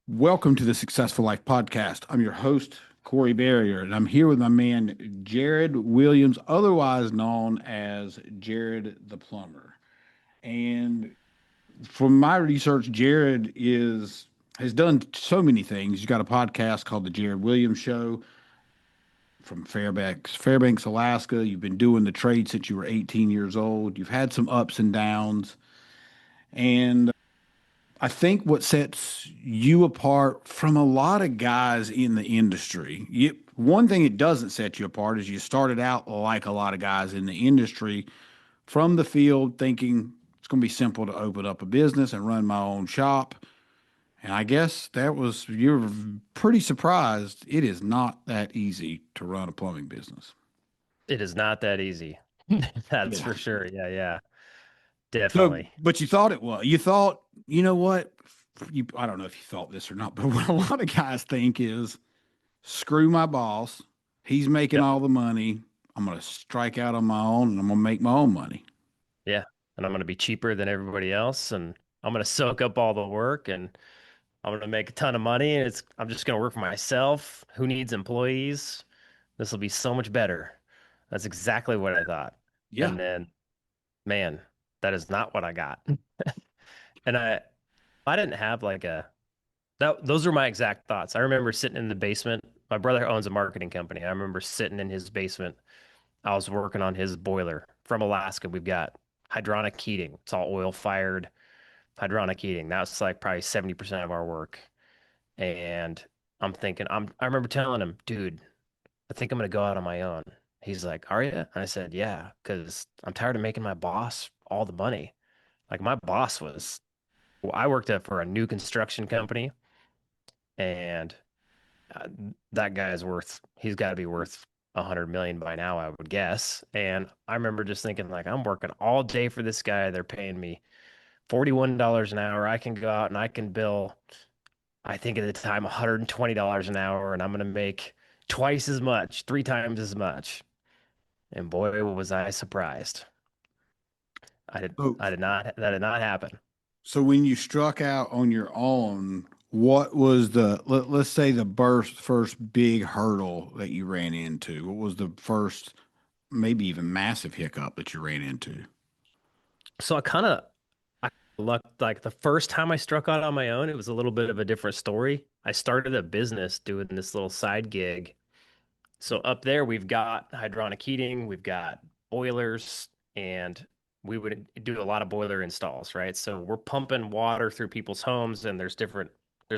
Welcome to the Successful Life Podcast. I'm your host, Corey Berrier, and I'm here with my man, Jared Williams, otherwise known as Jared the Plumber. And from my research, Jared has done so many things. He's got a podcast called The Jared Williams Show from Fairbanks, Alaska. You've been doing the trade since you were 18 years old. You've had some ups and downs. And I think what sets you apart from a lot of guys in the industry, one thing it doesn't set you apart is you started out like a lot of guys in the industry from the field thinking it's going to be simple to open up a business and run my own shop. And I guess you're pretty surprised. It is not that easy to run a plumbing business. It is not that easy. That's Yeah. for sure. Yeah, yeah, So, definitely. but you thought it was. You thought, you know what? I don't know if you thought this or not, but what a lot of guys think is screw my boss. He's making Yep. all the money. I'm going to strike out on my own and I'm going to make my own money. Yeah. And I'm going to be cheaper than everybody else. And I'm going to soak up all the work and I'm going to make a ton of money. And I'm just going to work for myself. Who needs employees? This will be so much better. That's exactly what I thought. Yeah. And then, man, that is not what I got. And I didn't have those are my exact thoughts. I remember sitting in the basement. My brother owns a marketing company. I remember sitting in his basement. I was working on his boiler from Alaska. We've got hydronic heating. It's all oil fired hydronic heating. That's like probably 70% of our work. And I remember telling him, dude, I think I'm gonna go out on my own. He's like, are you? And I said, yeah, because I'm tired of making my boss all the money. Like my boss was, well, I worked for a new construction company, and uh, that guy is he's got to be worth 100 million by now, I would guess. And I remember just thinking, like, I'm working all day for this guy. They're paying me $41 an hour. I can go out and I can bill, I think at the time, $120 an hour, and I'm going to make twice as much, three times as much. And boy, was I surprised. So, That did not happen. so when you struck out on your own, what was let's say first big hurdle that you ran into? What was the first, maybe even massive hiccup that you ran into? So I lucked like the first time I struck out on my own, it was a little bit of a different story. I started a business doing this little side gig. So up there, we've got hydronic heating, we've got boilers, and we would do a lot of boiler installs, right? So we're pumping water through people's homes, and there's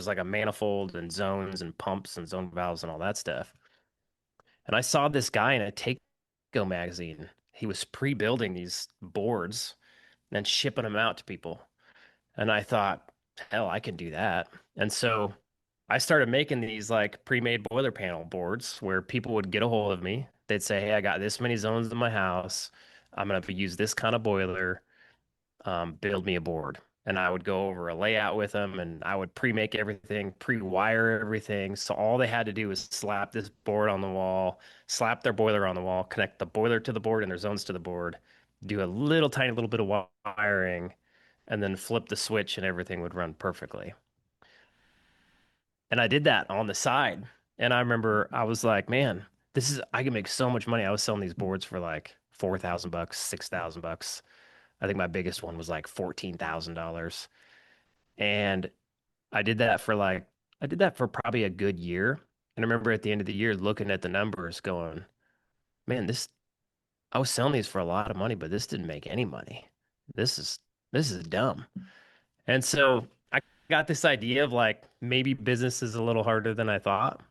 like a manifold and zones and pumps and zone valves and all that stuff. And I saw this guy in a Takeo magazine. He was pre-building these boards and shipping them out to people. And I thought, hell, I can do that. And so I started making these like pre-made boiler panel boards where people would get a hold of me. They'd say, hey, I got this many zones in my house. I'm going to use this kind of boiler. Build me a board. And I would go over a layout with them and I would pre-make everything, pre-wire everything. So all they had to do was slap this board on the wall, slap their boiler on the wall, connect the boiler to the board and their zones to the board, do a little tiny little bit of wiring, and then flip the switch and everything would run perfectly. And I did that on the side. And I remember I was like, man, I can make so much money. I was selling these boards for like 4,000 bucks, 6,000 bucks. I think my biggest one was like $14,000. And I did that for like, I did that for probably a good year. And I remember at the end of the year looking at the numbers going, man, I was selling these for a lot of money, but this didn't make any money. This is, this is dumb. And so I got this idea of like maybe business is a little harder than I thought.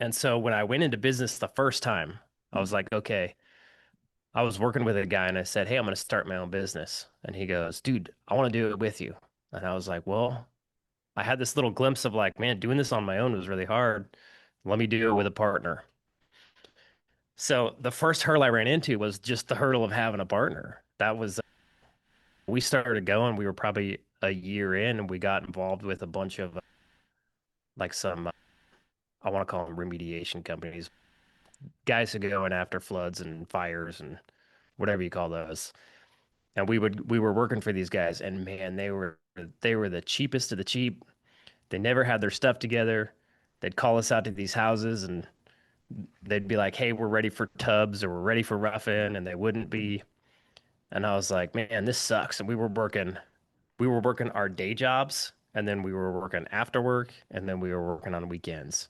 And so when I went into business the first time, I was like, okay, I was working with a guy and I said, hey, I'm going to start my own business. And he goes, dude, I want to do it with you. And I was like, well, I had this little glimpse of like, man, doing this on my own was really hard. Let me do it with a partner. So the first hurdle I ran into was just the hurdle of having a partner. We started going, we were probably a year in and we got involved with a bunch of like some I want to call them remediation companies, guys who go in after floods and fires and whatever you call those. And we were working for these guys, and man, they were the cheapest of the cheap. They never had their stuff together. They'd call us out to these houses and they'd be like, "Hey, we're ready for tubs or we're ready for rough-in," and they wouldn't be. And I was like, "Man, this sucks." And we were working our day jobs, and then we were working after work, and then we were working on weekends.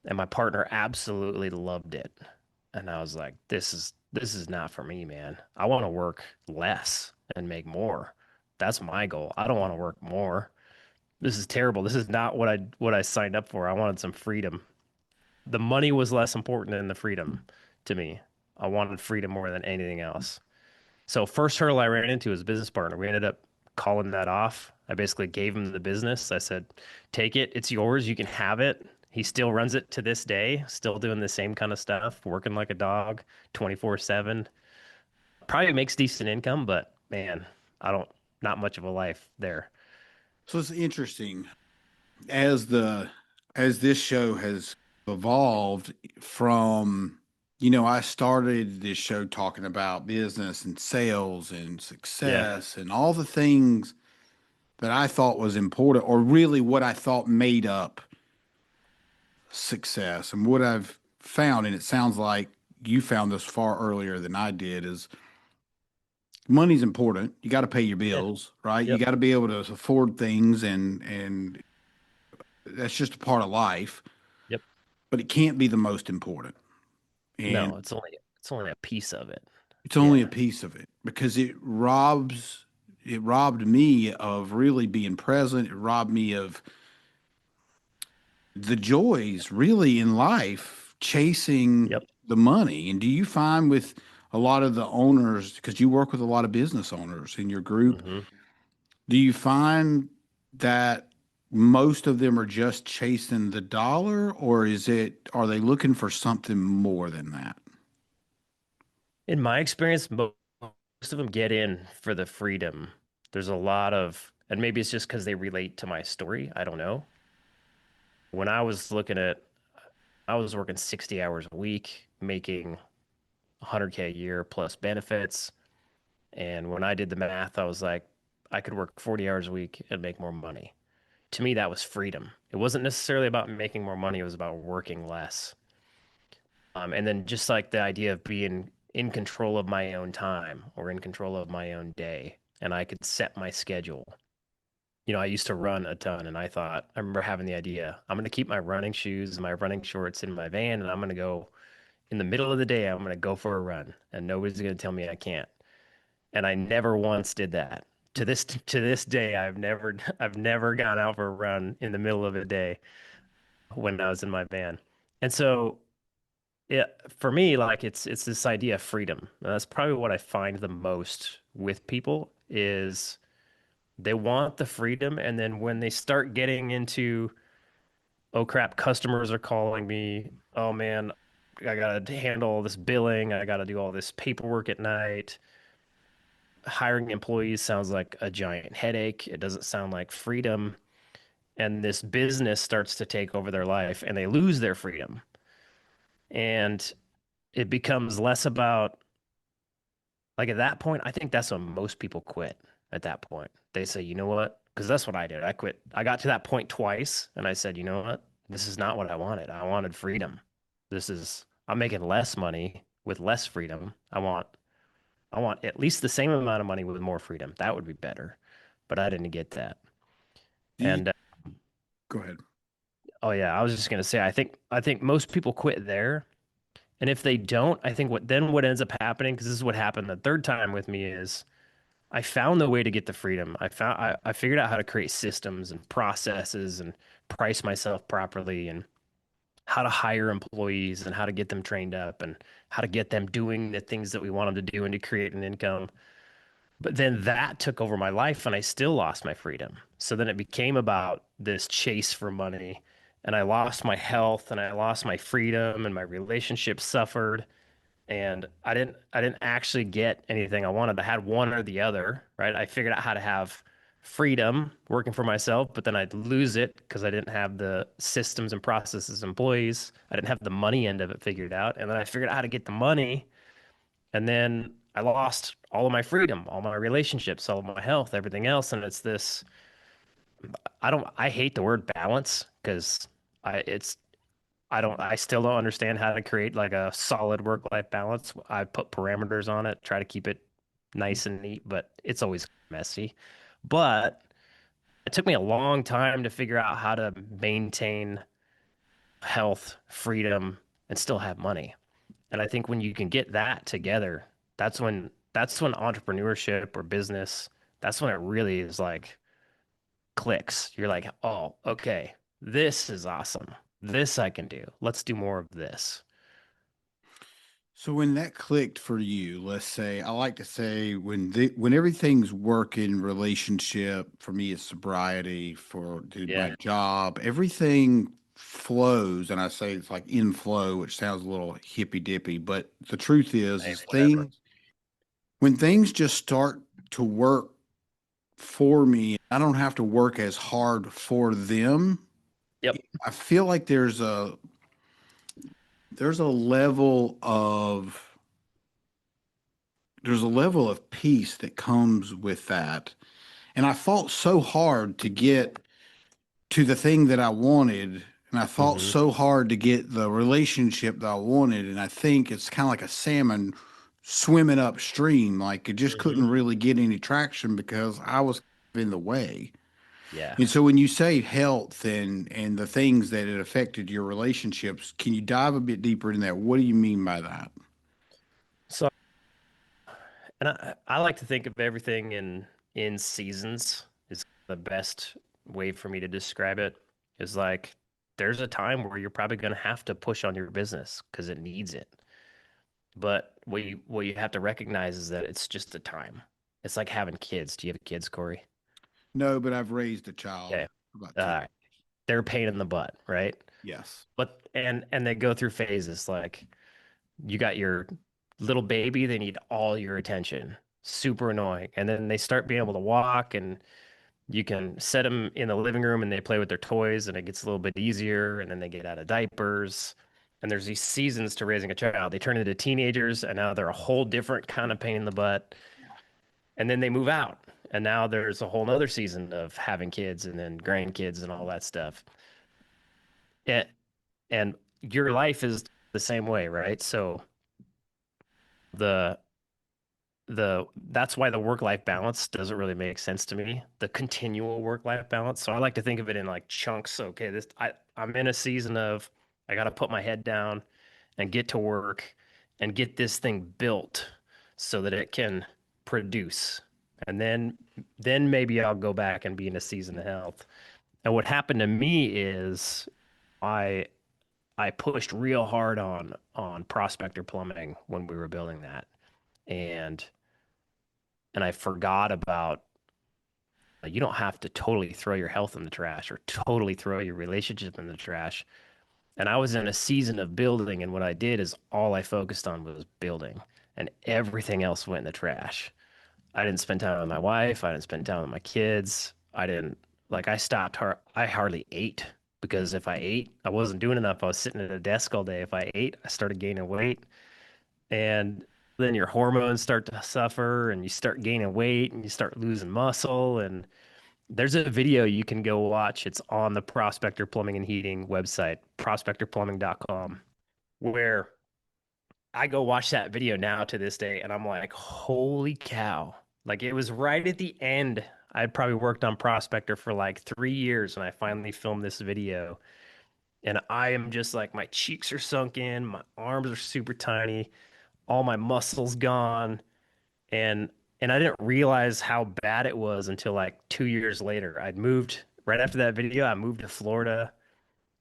And my partner absolutely loved it. And I was like, this is not for me, man. I want to work less and make more. That's my goal. I don't want to work more. This is terrible. This is not what I signed up for. I wanted some freedom. The money was less important than the freedom to me. I wanted freedom more than anything else. So first hurdle I ran into was business partner. We ended up calling that off. I basically gave him the business. I said, "Take it. It's yours. You can have it." He still runs it to this day, still doing the same kind of stuff, working like a dog, 24/7. Probably makes decent income, but man, I don't not much of a life there. So it's interesting as this show has evolved from, I started this show talking about business and sales and Yeah. success and all the things that I thought was important, or really what I thought made up success. And what I've found, and it sounds like you found this far earlier than I did, is money's important. You got to pay your Yeah. bills, right? You Yep. got to be able to afford things, and that's just a part of life, Yep. but it can't be the most important. And No, it's only a piece of it. it's only a Yeah. piece of it because it robbed me of really being present. It robbed me of the joys really in life, chasing Yep. the money. And do you find with a lot of the owners, because you work with a lot of business owners in your group, hmm do you find that most of them are just chasing the dollar, or are they looking for something more than that? In my experience, most of them get in for the freedom. There's a lot of, and maybe it's just because they relate to my story. I don't know. When I was working 60 hours a week, making 100K a year plus benefits. And when I did the math, I was like, I could work 40 hours a week and make more money. To me, that was freedom. It wasn't necessarily about making more money, it was about working less. And then just like the idea of being in control of my own time or in control of my own day, and I could set my schedule. I used to run a ton, and I remember having the idea, I'm going to keep my running shoes, my running shorts in my van, and I'm going to go in the middle of the day, I'm going to go for a run, and nobody's going to tell me I can't. And I never once did that. To this day, I've never gone out for a run in the middle of a day when I was in my van. And so yeah, for me, like it's this idea of freedom. And that's probably what I find the most with people is they want the freedom, and then when they start getting into, oh crap, customers are calling me, oh man, I gotta handle all this billing, I gotta do all this paperwork at night. Hiring employees sounds like a giant headache. It doesn't sound like freedom. And this business starts to take over their life and they lose their freedom. And it becomes less about, like at that point, I think that's when most people quit at that point. They say, you know what? Because that's what I did. I quit. I got to that point twice and I said, you know what? This is not what I wanted. I wanted freedom. I'm making less money with less freedom. I want at least the same amount of money with more freedom. That would be better. But I didn't get that. Do you And Go ahead. oh yeah, I was just gonna say, I think most people quit there. And if they don't, I think what ends up happening, because this is what happened the third time with me, is I found the way to get the freedom. I figured out how to create systems and processes and price myself properly and how to hire employees and how to get them trained up and how to get them doing the things that we want them to do and to create an income. But then that took over my life and I still lost my freedom. So then it became about this chase for money and I lost my health and I lost my freedom and my relationships suffered and I didn't actually get anything I wanted. I had one or the other, right? I figured out how to have freedom working for myself, but then I'd lose it because I didn't have the systems and processes, employees. I didn't have the money end of it figured out. And then I figured out how to get the money and then I lost all of my freedom, all my relationships, all of my health, everything else. And it's this I hate the word balance because it's I still don't understand how to create like a solid work-life balance. I put parameters on it, try to keep it nice and neat, but it's always messy. But it took me a long time to figure out how to maintain health, freedom, and still have money. And I think when you can get that together, that's when entrepreneurship or business, that's when it really is like clicks. You're like, "Oh, okay. This is awesome. This I can do. Let's do more of this." So when that clicked for you, let's say, I like to say when everything's working, relationship, for me it's sobriety, my Yeah. job, everything flows, and I say it's like in flow, which sounds a little hippy dippy, but the truth Hey, is whatever. things when things just start to work for me, I don't have to work as hard for them. Yep. I feel like there's a level of there's a level of peace that comes with that. And I fought so hard to get to the thing that I wanted. And I fought Hmm. so hard to get the relationship that I wanted. And I think it's kind of like a salmon swimming upstream. Like it just Hmm. couldn't really get any traction because I was in the way. Yeah. And so when you say health and the things that it affected your relationships, can you dive a bit deeper in that? What do you mean by that? So, and I like to think of everything in seasons is the best way for me to describe it. Is like there's a time where you're probably going to have to push on your business because it needs it. But what you have to recognize is that it's just a time. It's like having kids. Do you have kids, Corey? No, but I've raised a child Okay. for about 10. Uh, they're a pain in the butt, right? Yes. But and they go through phases. Like you got your little baby, they need all your attention. Super annoying. And then they start being able to walk, and you can set them in the living room and they play with their toys, and it gets a little bit easier. And then they get out of diapers. And there's these seasons to raising a child. They turn into teenagers, and now they're a whole different kind of pain in the butt. And then they move out. And now there's a whole nother season of having kids and then grandkids and all that stuff. And, and your life is the same way, right? So the that's why the work-life balance doesn't really make sense to me. The continual work-life balance. So I like to think of it in like chunks. Okay, I'm in a season of I got to put my head down and get to work and get this thing built so that it can produce. And then maybe I'll go back and be in a season of health. And what happened to me is I I pushed real hard on prospector plumbing when we were building that. And I forgot about you don't have to totally throw your health in the trash or totally throw your relationship in the trash. And I was in a season of building, and what I did is all I focused on was building, and everything else went in the trash. I didn't spend time with my wife. I didn't spend time with my kids. I didn't like I stopped I hardly ate because if I ate, I wasn't doing enough. I was sitting at a desk all day. If I ate, I started gaining weight. And then your hormones start to suffer and you start gaining weight and you start losing muscle. And there's a video you can go watch. It's on the Prospector Plumbing and Heating website, prospectorplumbing.com, where I go watch that video now to this day and I'm like, holy cow. Like it was right at the end. I'd probably worked on Prospector for like 3 years and I finally filmed this video. And I am just like, my cheeks are sunk in, my arms are super tiny, all my muscles gone, and I didn't realize how bad it was until like 2 years later. I'd moved right after that video. I moved to Florida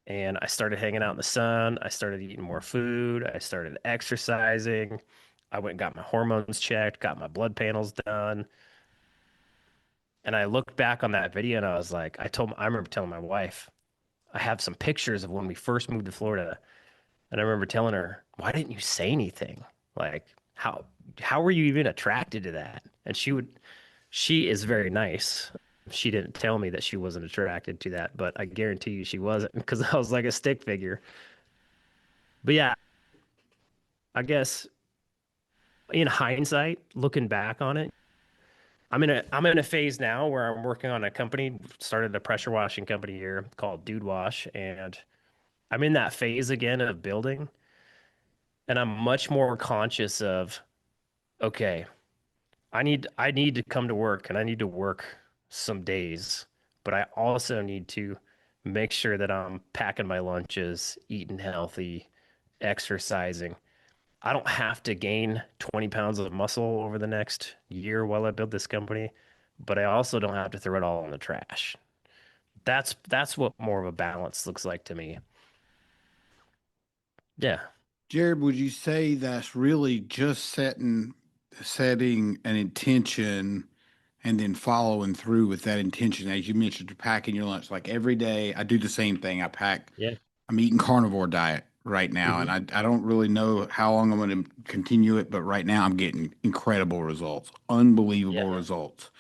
and I started hanging out in the sun. I started eating more food. I started exercising. I went and got my hormones checked, got my blood panels done. And I looked back on that video and I was like, I remember telling my wife, I have some pictures of when we first moved to Florida. And I remember telling her, why didn't you say anything? Like, how were you even attracted to that? And she is very nice. She didn't tell me that she wasn't attracted to that, but I guarantee you she wasn't because I was like a stick figure. But yeah, I guess in hindsight, looking back on it, I'm in a phase now where I'm working on a company, started a pressure washing company here called Dude Wash, and I'm in that phase again of building, and I'm much more conscious of, okay, I need to come to work and I need to work some days, but I also need to make sure that I'm packing my lunches, eating healthy, exercising. I don't have to gain 20 pounds of muscle over the next year while I build this company, but I also don't have to throw it all in the trash. That's what more of a balance looks like to me. Yeah. Jared, would you say that's really just setting an intention and then following through with that intention? As you mentioned, you're packing your lunch. Like every day, I do the same thing. Yeah. I'm eating carnivore diet right now, and Hmm. I don't really know how long I'm going to continue it, but right now I'm getting incredible results, unbelievable Yeah. results.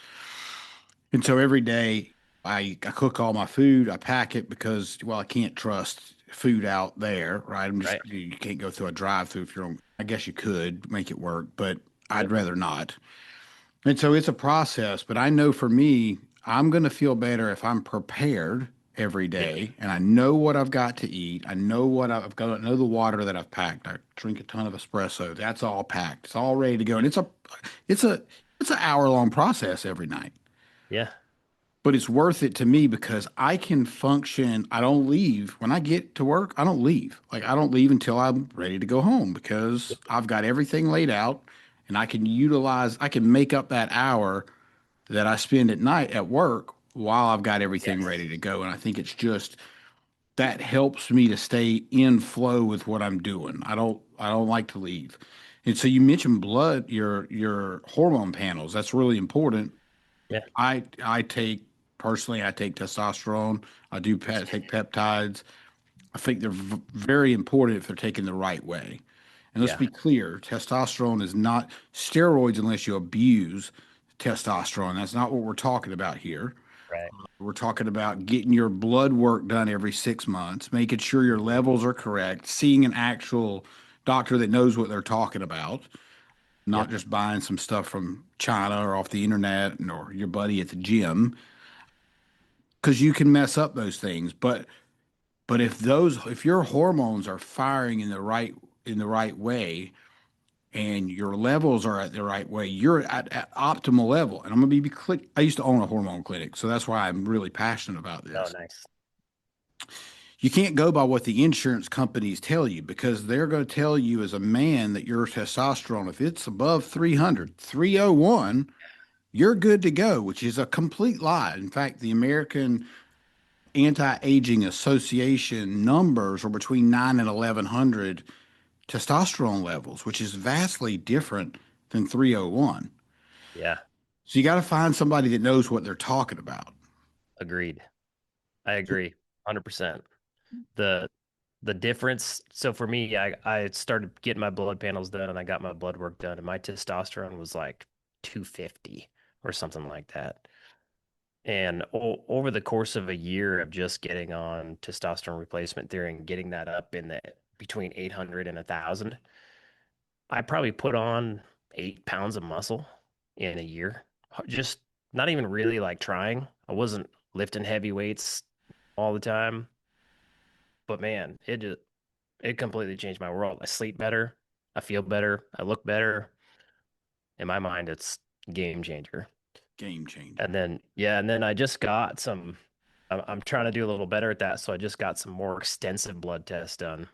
And so every day I cook all my food, I pack it because, well, I can't trust food out there, right? Right. You can't go through a drive-through if you're on, I guess you could make it work, but I'd Yep. rather not. And so it's a process, but I know for me, I'm going to feel better if I'm prepared every Yeah. day and I know what I've got to eat. I know what I've got, I know the water that I've packed. I drink a ton of espresso. That's all packed. It's all ready to go. And it's a, it's an hour-long process every night, Yeah. but it's worth it to me because I can function. I don't leave when I get to work. I don't leave. Like I don't leave until I'm ready to go home because Yep. I've got everything laid out and I can make up that hour that I spend at night at work while I've got everything Yes. ready to go. And I think it's just that helps me to stay in flow with what I'm doing. I don't like to leave. And so you mentioned your hormone panels. That's really important. Yeah. I take personally, I take testosterone. I do take peptides. I think they're very important if they're taken the right way. And let's Yeah. be clear, testosterone is not steroids unless you abuse testosterone. That's not what we're talking about here. Right. We're talking about getting your blood work done every 6 months, making sure your Hmm. levels are correct, seeing an actual doctor that knows what they're talking about, not Yep. just buying some stuff from China or off the internet or your buddy at the gym, because you can mess up those things. But if your hormones are firing in the right way and your levels are at the right way, you're at optimal level. And I'm gonna be clear. I used to own a hormone clinic, so that's why I'm really passionate about Oh, this. nice. You can't go by what the insurance companies tell you because they're going to tell you as a man that your testosterone, if it's above 300, 301, you're good to go, which is a complete lie. In fact, the American Anti-Aging Association numbers are between 9 and 1100 testosterone levels, which is vastly different than 301. Yeah. So you got to find somebody that knows what they're talking about. Agreed. I agree. 100%. The the difference, so for me, I started getting my blood panels done and I got my blood work done and my testosterone was like 250 or something like that. And over the course of a year of just getting on testosterone replacement theory and getting that up in the between 800 and 1,000, I probably put on 8 pounds of muscle in a year. Just not even really like trying. I wasn't lifting heavy weights all the time, but man, it completely changed my world. I sleep better, I feel better, I look better. In my mind, it's game changer. Game changer. And then yeah, and then I just got some. I'm trying to do a little better at that, so I just got some more extensive blood tests done.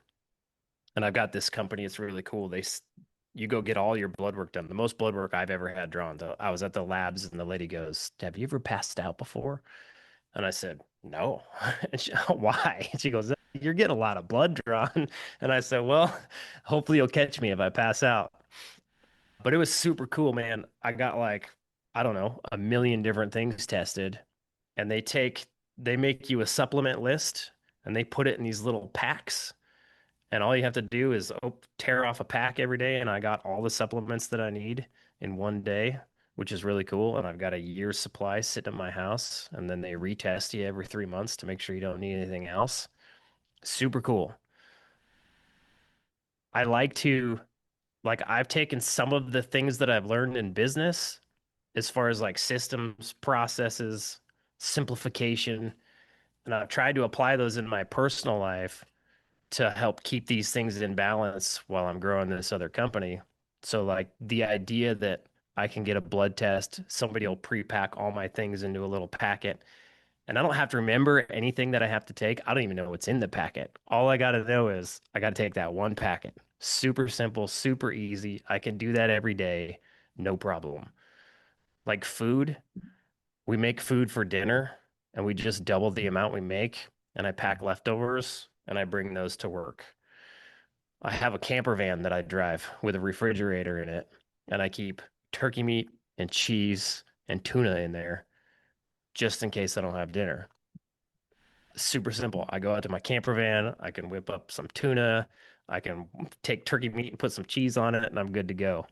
And I've got this company. It's really cool. You go get all your blood work done. The most blood work I've ever had drawn. I was at the labs, and the lady goes, "Have you ever passed out before?" And I said, "No." And why? And she goes, "You're getting a lot of blood drawn." And I said, "Well, hopefully you'll catch me if I pass out." But it was super cool, man. I got like, I don't know, a million different things tested, and they make you a supplement list and they put it in these little packs. And all you have to do is tear off a pack every day. And I got all the supplements that I need in one day, which is really cool. And I've got a year's supply sitting at my house. And then they retest you every 3 months to make sure you don't need anything else. Super cool. I like to, like, I've taken some of the things that I've learned in business as far as like systems, processes, simplification. And I've tried to apply those in my personal life to help keep these things in balance while I'm growing this other company. So, like the idea that I can get a blood test, somebody will pre-pack all my things into a little packet, and I don't have to remember anything that I have to take. I don't even know what's in the packet. All I got to know is I got to take that one packet. Super simple, super easy. I can do that every day, no problem. Like food, we make food for dinner and we just double the amount we make, and I pack leftovers and I bring those to work. I have a camper van that I drive with a refrigerator in it, and I keep turkey meat and cheese and tuna in there just in case I don't have dinner. Super simple. I go out to my camper van, I can whip up some tuna, I can take turkey meat and put some cheese on it, and I'm good to go.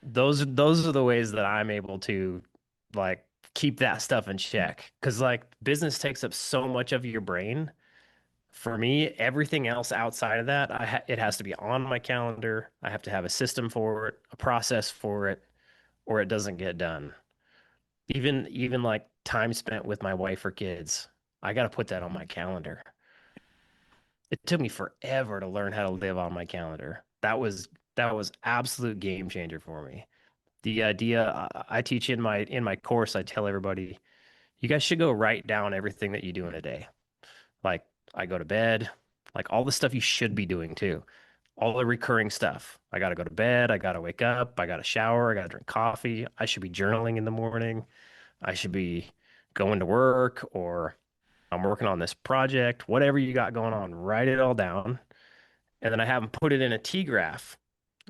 Those are the ways that I'm able to like keep that stuff in check. Because like business takes up so much of your brain. For me, everything else outside of that, it has to be on my calendar. I have to have a system for it, a process for it, or it doesn't get done. Even like time spent with my wife or kids, I got to put that on my calendar. It took me forever to learn how to live on my calendar. That was absolute game changer for me. The idea I teach in my course, I tell everybody, you guys should go write down everything that you do in a day. Like I go to bed, like all the stuff you should be doing too. All the recurring stuff. I got to go to bed, I got to wake up, I got to shower, I got to drink coffee. I should be journaling in the morning. I should be going to work, or I'm working on this project, whatever you got going on, write it all down. And then I have them put it in a T graph,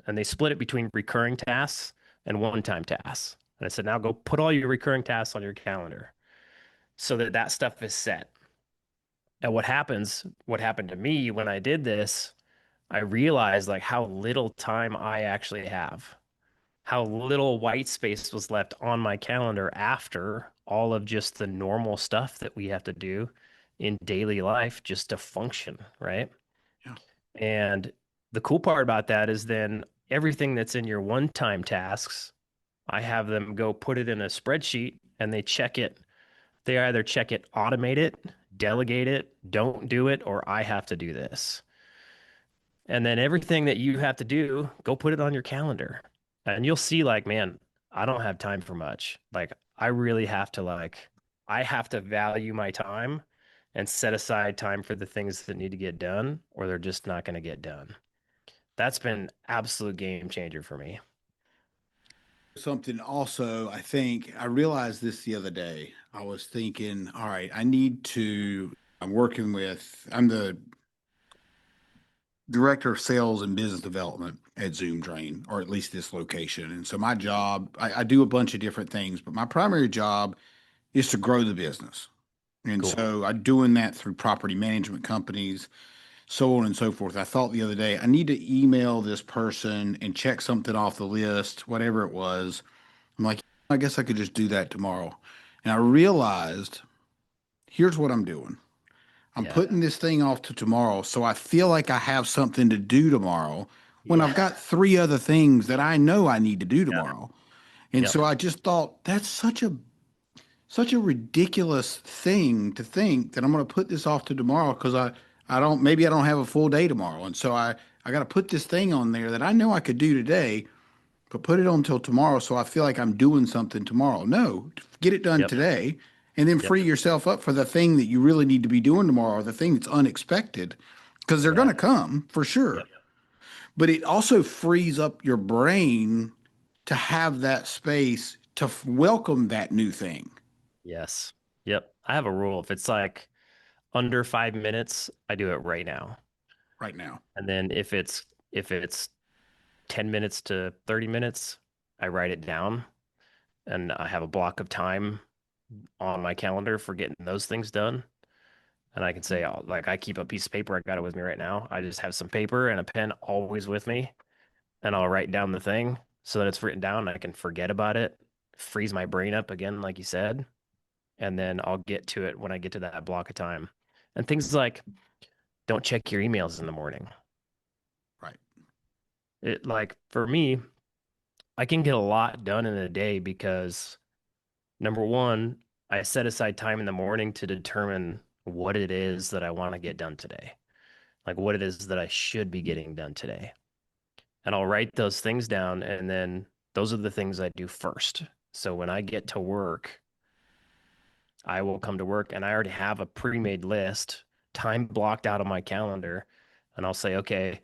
and they split it between recurring tasks and one-time tasks. And I said, now go put all your recurring tasks on your calendar so that that stuff is set. And what happened to me when I did this, I realized like how little time I actually have, how little white space was left on my calendar after all of just the normal stuff that we have to do in daily life just to function, right? Yeah. And the cool part about that is then everything that's in your one-time tasks, I have them go put it in a spreadsheet and they check it. They either check it, automate it, delegate it, don't do it, or I have to do this. And then everything that you have to do, go put it on your calendar. And you'll see, like, man, I don't have time for much. Like, I really have to, I have to value my time and set aside time for the things that need to get done, or they're just not going to get done. That's been absolute game changer for me. Something also, I think I realized this the other day. I was thinking, all right, I need to, I'm the director of sales and business development at Zoom Drain, or at least this location. And so my job, I do a bunch of different things, but my primary job is to grow the business. And Cool. so I'm doing that through property management companies, so on and so forth. I thought the other day, I need to email this person and check something off the list, whatever it was. I'm like, I guess I could just do that tomorrow. And I realized here's what I'm doing. I'm Yeah. putting this thing off to tomorrow. So I feel like I have something to do tomorrow when I've Yeah. got three other things that I know I need to do Yep. tomorrow. And Yep. so I just thought that's such a ridiculous thing to think that I'm going to put this off to tomorrow because maybe I don't have a full day tomorrow. And so I got to put this thing on there that I know I could do today, but put it on till tomorrow. So I feel like I'm doing something tomorrow. No, get it done Yep. today and then Yep. free yourself up for the thing that you really need to be doing tomorrow, or the thing that's unexpected, because they're going Yeah. to come for sure. Yep. But it also frees up your brain to have that space to welcome that new thing Yes. Yep. I have a rule. If it's like under 5 minutes, I do it right now. right now. And then if it's 10 minutes to 30 minutes, I write it down and I have a block of time on my calendar for getting those things done. And I can say, oh, like, I keep a piece of paper. I got it with me right now. I just have some paper and a pen always with me, and I'll write down the thing so that it's written down and I can forget about it, freeze my brain up again, like you said, and then I'll get to it when I get to that block of time. And things like don't check your emails in the morning. Right. It, like, for me, I can get a lot done in a day because number one, I set aside time in the morning to determine what it is that I want to get done today, like what it is that I should be getting done today. And I'll write those things down, and then those are the things I do first. So when I get to work, I will come to work and I already have a pre-made list, time blocked out of my calendar, and I'll say, okay,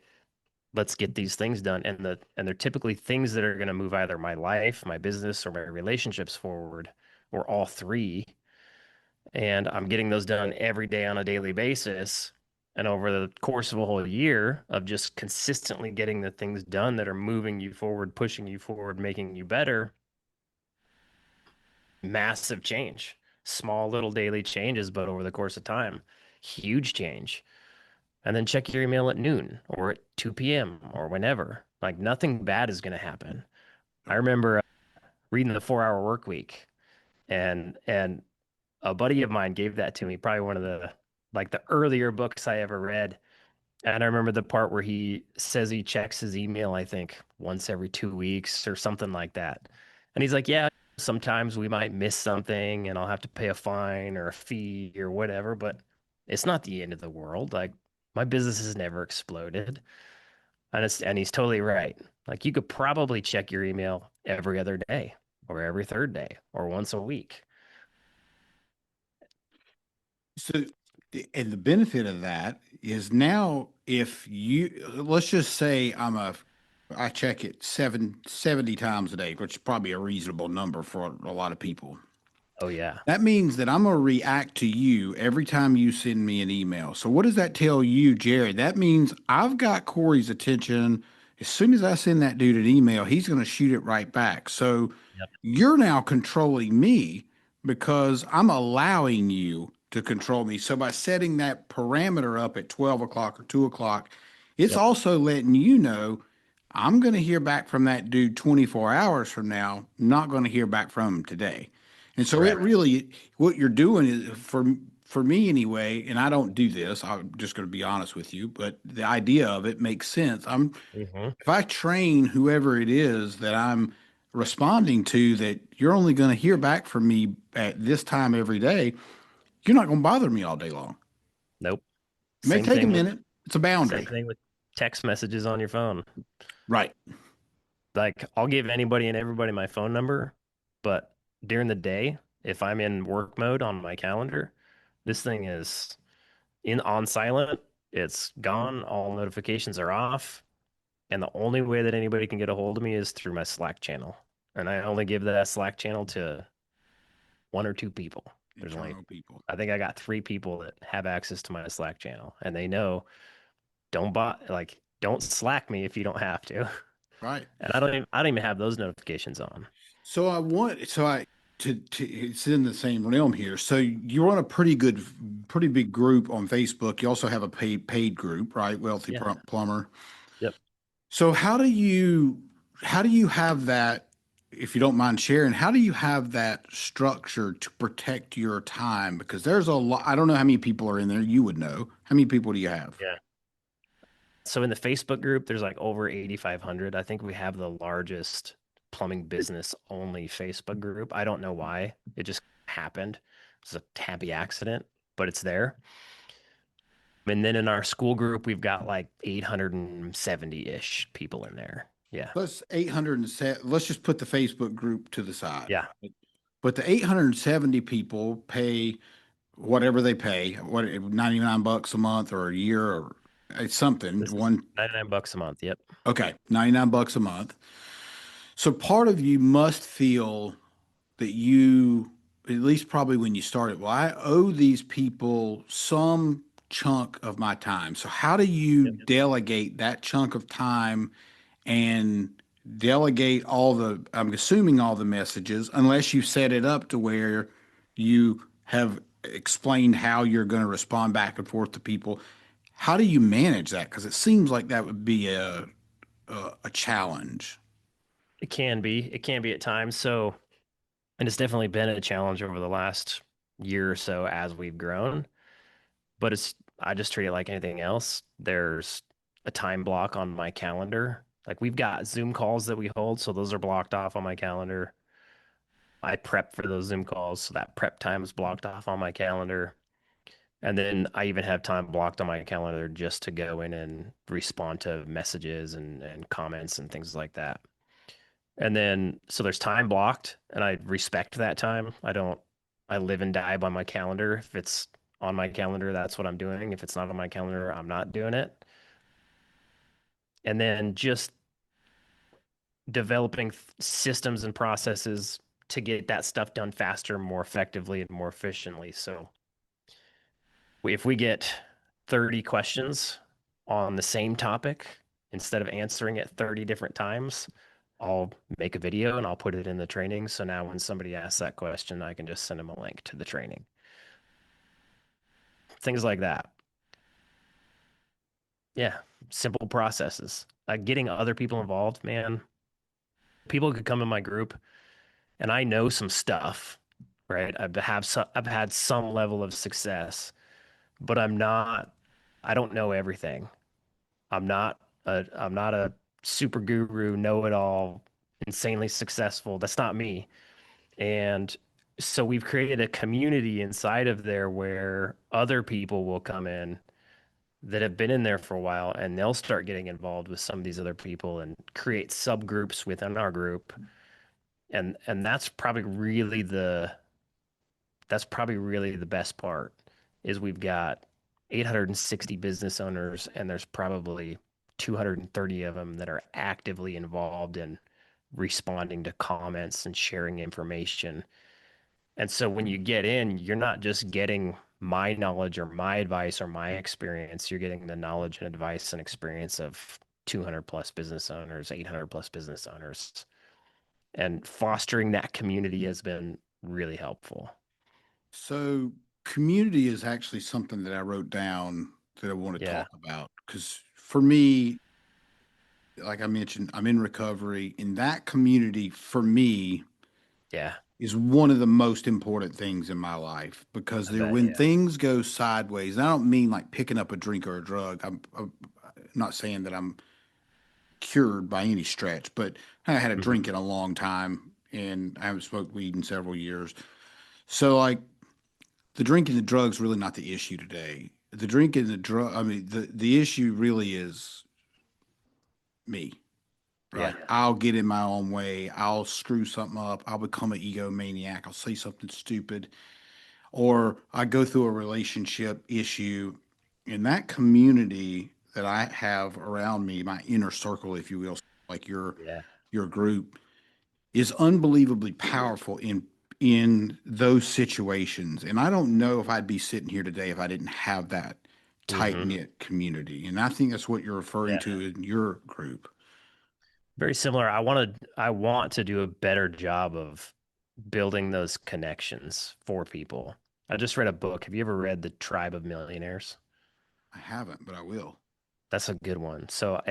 let's get these things done. And they're typically things that are going to move either my life, my business, or my relationships forward, or all three. And I'm getting those done every day on a daily basis. And over the course of a whole year of just consistently getting the things done that are moving you forward, pushing you forward, making you better, massive change. Small little daily changes, but over the course of time, huge change. And then check your email at noon or at 2 p.m. or whenever. Like nothing bad is going to happen. I remember reading the 4 Hour Work Week, and a buddy of mine gave that to me, probably one of the like the earlier books I ever read. And I remember the part where he says he checks his email, I think once every 2 weeks or something like that. And he's like, yeah, sometimes we might miss something and I'll have to pay a fine or a fee or whatever, but it's not the end of the world. Like my business has never exploded. And he's totally right. Like you could probably check your email every other day or every third day or once a week. So, and the benefit of that is now if you, let's just say I check it 70 times a day, which is probably a reasonable number for a lot of people. Oh yeah. That means that I'm going to react to you every time you send me an email. So, what does that tell you, Jared? That means I've got Corey's attention. As soon as I send that dude an email, he's going to shoot it right back. So, Yep. you're now controlling me because I'm allowing you to control me. So, by setting that parameter up at 12 o'clock or 2 o'clock, it's Yep. also letting you know I'm going to hear back from that dude 24 hours from now, not going to hear back from him today. And so it Correct. really, what you're doing is for me anyway, and I don't do this. I'm just going to be honest with you, but the idea of it makes sense. Hmm. If I train whoever it is that I'm responding to that you're only going to hear back from me at this time every day, you're not going to bother me all day long. Nope. It may Same take a thing with minute. It's a same boundary. thing with text messages on your phone. Right. Like I'll give anybody and everybody my phone number, but during the day, if I'm in work mode on my calendar, this thing is in on silent. It's gone. All notifications are off. And the only way that anybody can get a hold of me is through my Slack channel. And I only give that Slack channel to one or two people. There's only, Internal people. I think I got three people that have access to my Slack channel, and they know don't Slack me if you don't have to. Right. And I don't even have those notifications on. So I want so I to it's in the same realm here. So you're on a pretty big group on Facebook. You also have a paid group, right? Wealthy Yeah. Plumber. Yep. So how do you have that, if you don't mind sharing, how do you have that structure to protect your time? Because there's a lot, I don't know how many people are in there. You would know. How many people do you have? Yeah. So in the Facebook group, there's like over 8,500. I think we have the largest plumbing business only Facebook group. I don't know why. It just happened. It's a happy accident, but it's there. And then in our school group, we've got like 870-ish people in there. Yeah. Let's 807, let's just put the Facebook group to the side. Yeah. But the 870 people pay whatever they pay, what, 99 bucks a month or a year or it's something. This is One, 99 bucks a month. Yep. okay, 99 bucks a month. So part of you must feel that you, at least probably when you started, well, I owe these people some chunk of my time. So how do you Yep. delegate that chunk of time and delegate all the, I'm assuming all the messages, unless you set it up to where you have explained how you're going to respond back and forth to people. How do you manage that? Because it seems like that would be a challenge. It can be. It can be at times. So, and it's definitely been a challenge over the last year or so as we've grown. But I just treat it like anything else. There's a time block on my calendar Like we've got Zoom calls that we hold, so those are blocked off on my calendar. I prep for those Zoom calls, so that prep time is blocked off on my calendar. And then I even have time blocked on my calendar just to go in and respond to messages and comments and things like that. And then so there's time blocked and I respect that time. I live and die by my calendar. If it's on my calendar, that's what I'm doing. If it's not on my calendar, I'm not doing it. And then just developing systems and processes to get that stuff done faster, more effectively, and more efficiently. So if we get 30 questions on the same topic, instead of answering it 30 different times, I'll make a video and I'll put it in the training. So now when somebody asks that question, I can just send them a link to the training. Things like that. Yeah, simple processes. Getting other people involved, man. People could come in my group and I know some stuff, right? I've had some level of success, but I don't know everything. I'm not a super guru, know-it-all, insanely successful. That's not me. And so we've created a community inside of there where other people will come in that have been in there for a while and they'll start getting involved with some of these other people and create subgroups within our group. And that's probably really the best part is we've got 860 business owners and there's probably 230 of them that are actively involved in responding to comments and sharing information. And so when you get in, you're not just getting my knowledge or my advice or my experience, you're getting the knowledge and advice and experience of 200 plus business owners, 800 plus business owners. And fostering that community has been really helpful. So community is actually something that I wrote down that I want to Yeah. talk about because for me, like I mentioned, I'm in recovery, and that community for me Yeah. is one of the most important things in my life because I there, bet. when Yeah. things go sideways, and I don't mean like picking up a drink or a drug. I'm not saying that I'm cured by any stretch, but I had a Hmm. drink in a long time and I haven't smoked weed in several years. So like the drink and the drugs really not the issue today. The drink and the drug, I mean, the issue really is me, Yeah. right? I'll get in my own way. I'll screw something up. I'll become an egomaniac. I'll say something stupid, or I go through a relationship issue. In that community that I have around me, my inner circle, if you will, like Yeah. your group, is unbelievably powerful in those situations. And I don't know if I'd be sitting here today if I didn't have that tight Hmm. knit community. And I think that's what you're referring Yeah. to in your group. Very similar. I want to do a better job of building those connections for people. I just read a book. Have you ever read The Tribe of Millionaires? I haven't, but I will. That's a good one. So,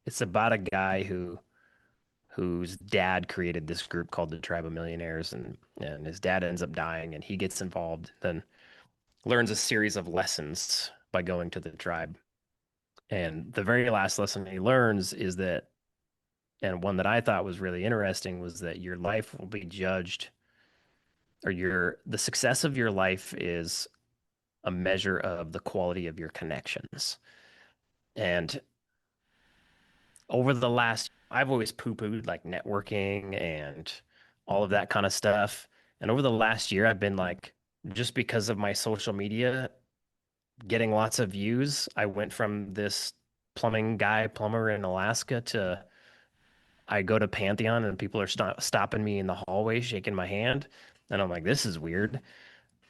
it's about a guy whose dad created this group called the Tribe of Millionaires, and his dad ends up dying, and he gets involved, then learns a series of lessons by going to the tribe. And the very last lesson he learns is that, and one that I thought was really interesting, was that your life will be judged, or the success of your life is a measure of the quality of your connections. And over the last, I've always poo-pooed like networking and all of that kind of stuff. And over the last year, I've been like, just because of my social media getting lots of views, I went from this plumber in Alaska to I go to Pantheon and people are stopping me in the hallway, shaking my hand. And I'm like, this is weird.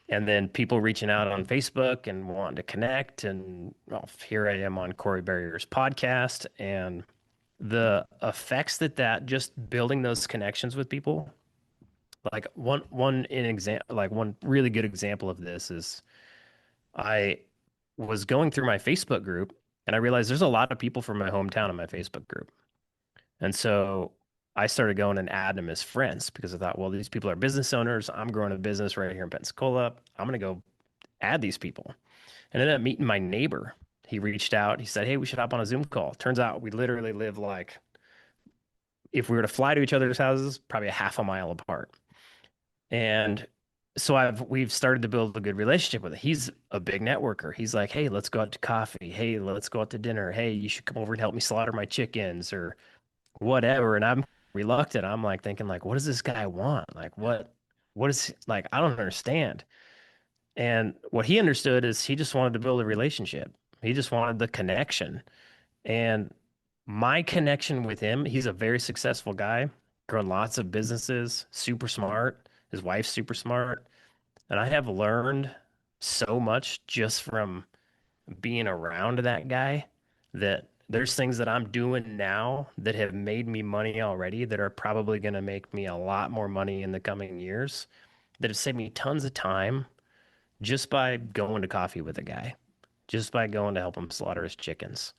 And then people reaching out on Facebook and wanting to connect. And well, here I am on Corey Berrier's podcast. And the effects that just building those connections with people, like one really good example of this is I was going through my Facebook group and I realized there's a lot of people from my hometown in my Facebook group. And so I started going and adding them as friends because I thought, well, these people are business owners. I'm growing a business right here in Pensacola. I'm going to go add these people. And I ended up meeting my neighbor. he reached out. He said, "Hey, we should hop on a Zoom call." Turns out we literally live like, if we were to fly to each other's houses, probably a half a mile apart. And so we've started to build a good relationship with him. He's a big networker. He's like, "Hey, let's go out to coffee. Hey, let's go out to dinner. Hey, you should come over and help me slaughter my chickens or whatever." And I'm reluctant. I'm like thinking like, what does this guy want? Like what is like, I don't understand. And what he understood is he just wanted to build a relationship. He just wanted the connection. And my connection with him, he's a very successful guy, grown lots of businesses, super smart. His wife's super smart. And I have learned so much just from being around that guy that there's things that I'm doing now that have made me money already that are probably going to make me a lot more money in the coming years that have saved me tons of time just by going to coffee with a guy, just by going to help him slaughter his chickens.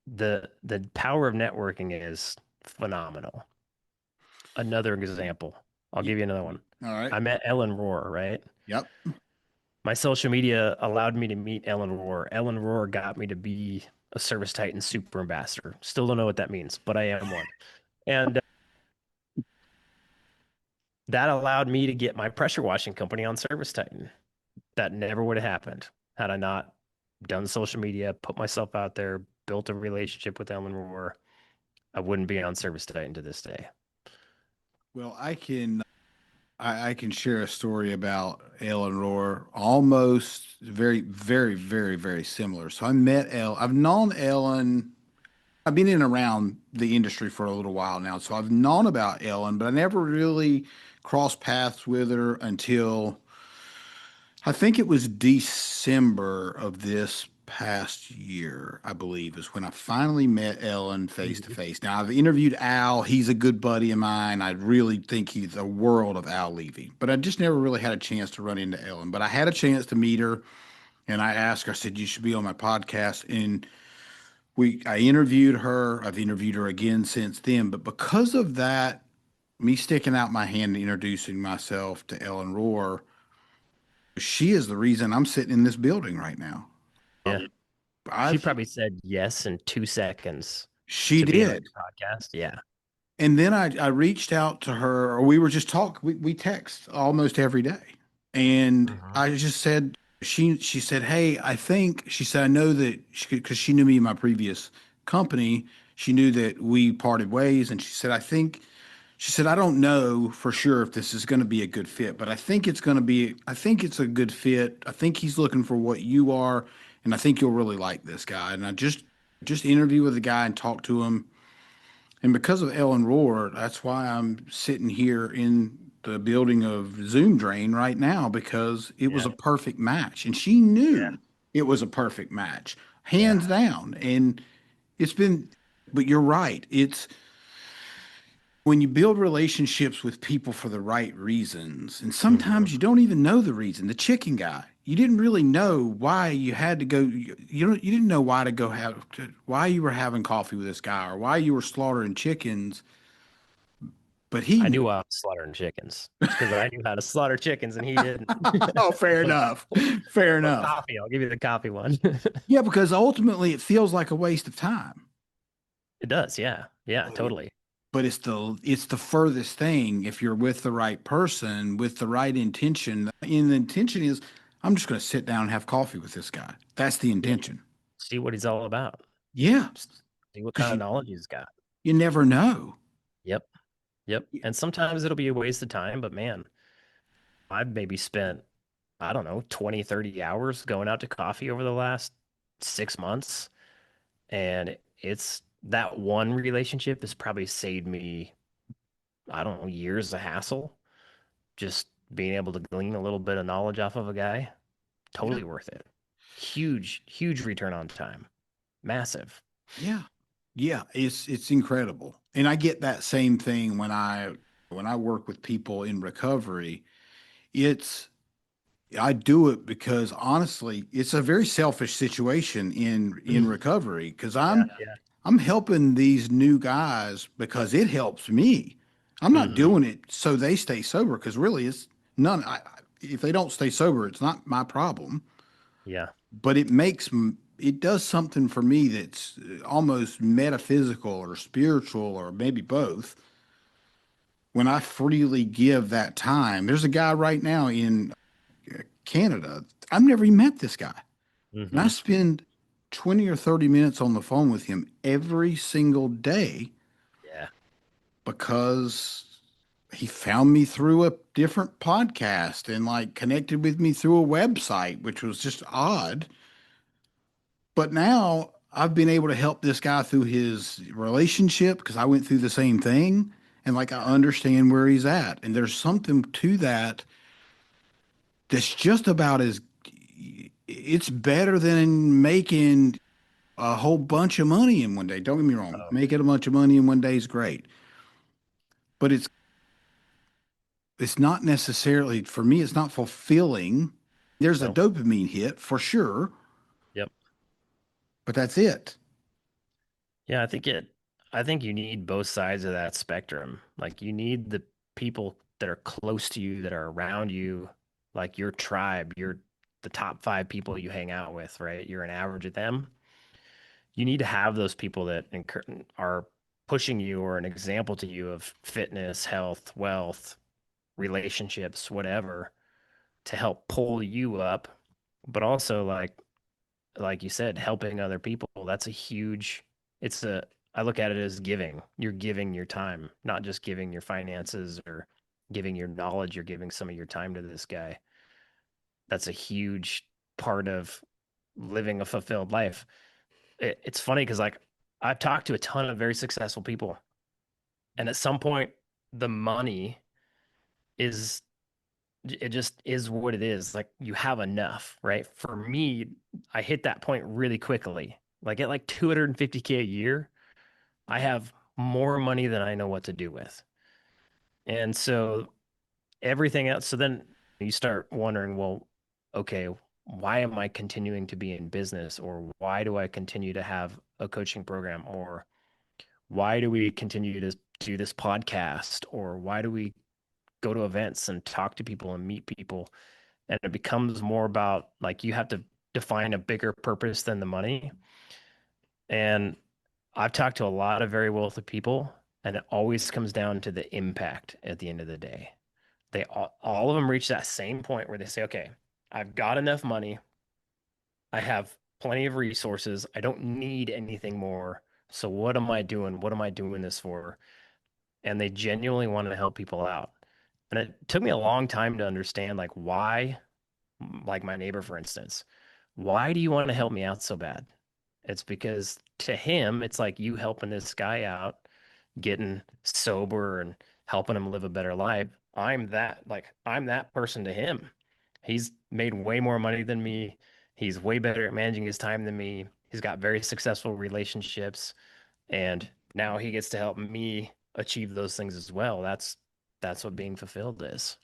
The power of networking is phenomenal. Another example. I'll Y- give you another one. All right. I met Ellen Rohr, right? Yep. My social media allowed me to meet Ellen Rohr. Ellen Rohr got me to be a Service Titan super ambassador. Still don't know what that means, but I am one. And that allowed me to get my pressure washing company on Service Titan. That never would have happened had I not done social media, put myself out there, built a relationship with Ellen Rohr. I wouldn't be on Service Titan to this day. Well, I can share a story about Ellen Rohr, almost very, very, very, very similar. So I met Elle. I've known Ellen. I've been in and around the industry for a little while now, so I've known about Ellen, but I never really crossed paths with her until I think it was December of this past year, I believe, is when I finally met Ellen face to Mhm. face. Now, I've interviewed Al. He's a good buddy of mine. I really think he's a world of Al Levy, but I just never really had a chance to run into Ellen. But I had a chance to meet her, and I asked her, I said, "You should be on my podcast." And I interviewed her. I've interviewed her again since then. But because of that, me sticking out my hand and introducing myself to Ellen Rohr, she is the reason I'm sitting in this building right now. Yeah. She I've probably said yes in 2 seconds She to being on did. your podcast. Yeah. And then I reached out to her, or we were just we text almost every day. And Mhm. I just said, she said, "Hey, I think," she said, "I know that," because she knew me in my previous company. She knew that we parted ways. And she said, she said, "I don't know for sure if this is going to be a good fit, but I think it's a good fit. I think he's looking for what you are. And I think you'll really like this guy." And I just interviewed with the guy and talked to him. And because of Ellen Rohr, that's why I'm sitting here in the building of Zoom Drain right now, because it was Yeah. a perfect match. And she Yeah. knew it was a perfect match, Yeah. hands down. And it's been, but you're right. It's when you build relationships with people for the right reasons, and Mhm. sometimes you don't even know the reason. The chicken guy, you didn't really know why you had to go. You didn't know why to go why you were having coffee with this guy or why you were slaughtering chickens, but he I knew. knew I was slaughtering chickens because I knew how to slaughter chickens and he didn't. Oh, fair But, enough. Fair but enough. coffee, I'll give you the coffee one. Yeah, because ultimately it feels like a waste of time. It does. Yeah. Yeah, But totally. it's the furthest thing if you're with the right person with the right intention. And the intention is, I'm just going to sit down and have coffee with this guy. That's the Yeah. intention. See what he's all about. Yeah, See what because kind of knowledge he's got. you never know. Yep. Yep. And sometimes it'll be a waste of time, but man, I've maybe spent, I don't know, 20, 30 hours going out to coffee over the last 6 months. And it's that one relationship has probably saved me, I don't know, years of hassle. Just being able to glean a little bit of knowledge off of a guy, Yeah, totally worth it. Huge, huge return on time. Massive. yeah, yeah. It's incredible, and I get that same thing when I work with people in recovery. It's I do it because honestly, it's a very selfish situation in recovery because Yeah, yeah. I'm helping these new guys because it helps me. I'm not Hmm. doing it so they stay sober because really it's none. If they don't stay sober, it's not my problem. Yeah. but it does something for me that's almost metaphysical or spiritual or maybe both when I freely give that time. There's a guy right now in Canada. I've never even met this guy. And I Hmm. spend 20 or 30 minutes on the phone with him every single day Yeah. because he found me through a different podcast and like connected with me through a website, which was just odd. But now I've been able to help this guy through his relationship because I went through the same thing. And like I Yeah. understand where he's at. And there's something to that that's just about as it's better than making a whole bunch of money in one day. Don't get me wrong. Oh, Making a bunch of money in one day is great. But it's not necessarily for me, it's not fulfilling. There's a no. dopamine hit for sure, Yep. but that's it. Yeah, I think you need both sides of that spectrum. Like you need the people that are close to you, that are around you, like your tribe, the top five people you hang out with, right? You're an average of them. You need to have those people that are pushing you or an example to you of fitness, health, wealth, relationships, whatever, to help pull you up. But also like you said, helping other people, that's a huge, it's a, I look at it as giving. You're giving your time, not just giving your finances or giving your knowledge. You're giving some of your time to this guy. That's a huge part of living a fulfilled life. It's funny because like I've talked to a ton of very successful people, and at some point, the money is it just is what it is. Like you have enough, right? For me, I hit that point really quickly. Like at like 250K a year, I have more money than I know what to do with. And so everything else, so then you start wondering, well, okay, why am I continuing to be in business? Or why do I continue to have a coaching program? Or why do we continue to do this podcast? Or why do we go to events and talk to people and meet people? And it becomes more about like you have to define a bigger purpose than the money. And I've talked to a lot of very wealthy people, and it always comes down to the impact at the end of the day. All of them reach that same point where they say, okay, I've got enough money. I have plenty of resources. I don't need anything more. So what am I doing? What am I doing this for? And they genuinely want to help people out. And it took me a long time to understand like why, like my neighbor, for instance, why do you want to help me out so bad? It's because to him, it's like you helping this guy out, getting sober and helping him live a better life. I'm that person to him. He's made way more money than me. He's way better at managing his time than me. He's got very successful relationships, and now he gets to help me achieve those things as well. That's what being fulfilled is.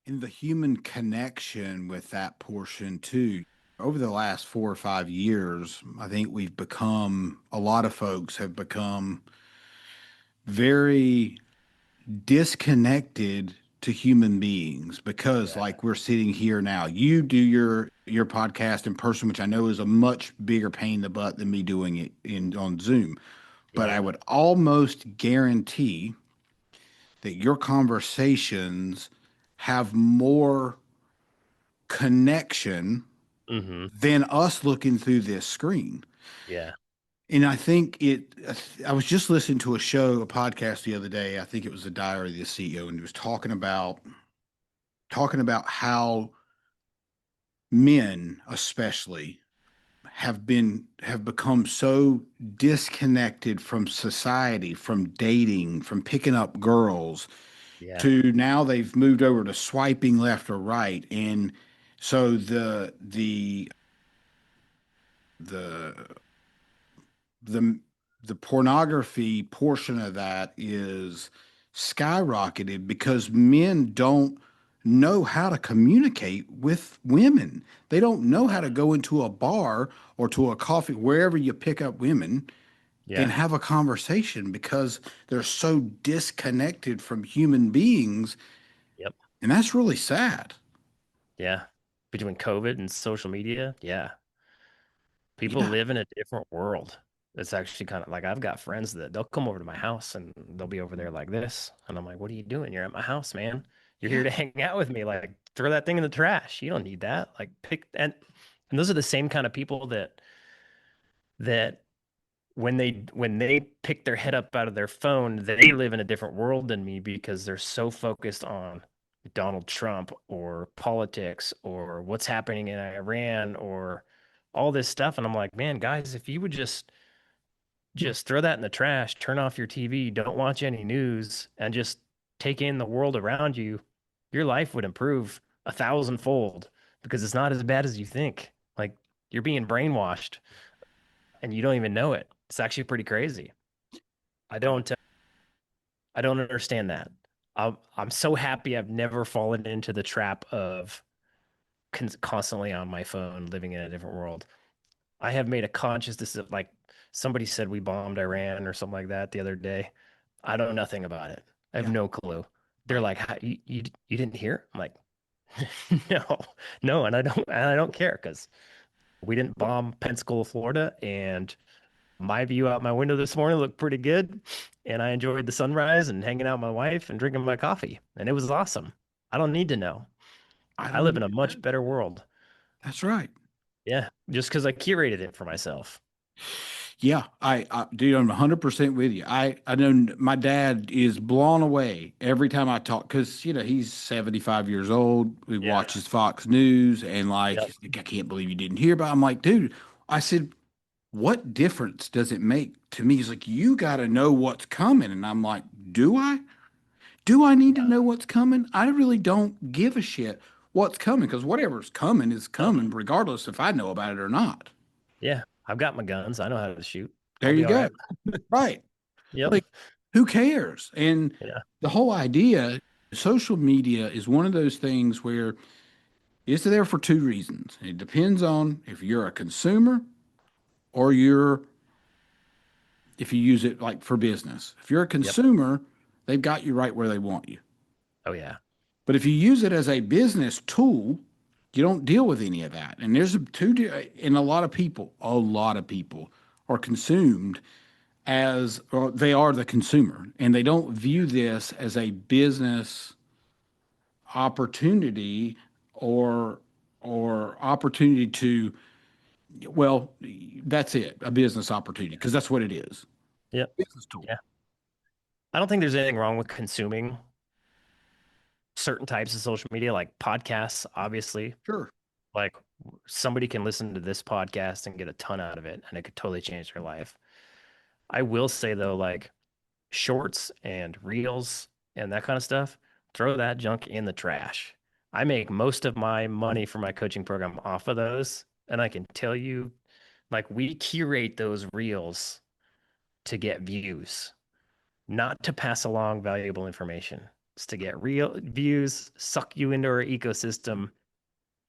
And the human connection with that portion too. Over the last 4 or 5 years, I think a lot of folks have become very disconnected to human beings because Yeah. like we're sitting here now. You do your podcast in person, which I know is a much bigger pain in the butt than me doing it in on Zoom. But I Yeah. would almost guarantee that your conversations have more connection Hmm. than us looking through this screen. Yeah. And I was just listening to a podcast the other day. I think it was the Diary of the CEO, and he was talking about how men, especially, have become so disconnected from society, from dating, from picking up girls, Yeah. to now they've moved over to swiping left or right. And so the the the pornography portion of that is skyrocketed because men don't know how to communicate with women. They don't know how to go into a bar or to a coffee, wherever you pick up women, and Yeah. have a conversation because they're so disconnected from human beings. Yep. And that's really sad. Yeah. between COVID and social media, yeah, people Yeah. live in a different world. It's actually kind of like I've got friends that they'll come over to my house and they'll be over there like this. And I'm like, what are you doing? You're at my house, man. You're here Yeah. to hang out with me. Like, throw that thing in the trash. You don't need that. Like, pick and those are the same kind of people that when they pick their head up out of their phone, they live in a different world than me because they're so focused on Donald Trump or politics or what's happening in Iran or all this stuff. And I'm like, man, guys, if you would just throw that in the trash, turn off your TV, don't watch any news, and just take in the world around you, your life would improve 1,000-fold because it's not as bad as you think. Like you're being brainwashed and you don't even know it. It's actually pretty crazy. I don't I don't understand that. I'm so happy I've never fallen into the trap of constantly on my phone, living in a different world. I have made a conscious decision. Like somebody said, we bombed Iran or something like that the other day. I know nothing about it. I have Yeah. no clue. They're Right. like, you didn't hear? I'm like, no, no, and I don't care because we didn't bomb Pensacola, Florida, and my view out my window this morning looked pretty good, and I enjoyed the sunrise and hanging out with my wife and drinking my coffee, and it was awesome. I don't need to know. I I don't live in need a to much know. better world. That's right. Yeah, just because I curated it for myself. Yeah, dude, I'm 100% with you. I know my dad is blown away every time I talk because, he's 75 years old. He Yeah. watches Fox News and like, Yep. he's like, I can't believe you didn't hear about. I'm like, dude, I said, what difference does it make to me? He's like, you got to know what's coming. And I'm like, do I? Do I need to know what's coming? I really don't give a shit what's coming because whatever's coming is No. coming, regardless if I know about it or not. Yeah. I've got my guns. I know how to shoot. There I'll you be all go. right. Right. Yep. Like, who cares? And Yeah. the whole idea, social media is one of those things where it's there for two reasons. It depends on if you're a consumer or if you use it like for business. If you're a Yep. consumer, they've got you right where they want you. Oh yeah. But if you use it as a business tool, you don't deal with any of that. And and a lot of people are consumed as, or they are the consumer, and they don't view this as a business opportunity or opportunity to, well, that's it, a business opportunity, because that's what it is. Yep. Business tool. Yeah. I don't think there's anything wrong with consuming certain types of social media, like podcasts, obviously. Sure. Like somebody can listen to this podcast and get a ton out of it, and it could totally change their life. I will say though, like shorts and reels and that kind of stuff, throw that junk in the trash. I make most of my money for my coaching program off of those. And I can tell you, like, we curate those reels to get views, not to pass along valuable information. It's to get real views, suck you into our ecosystem,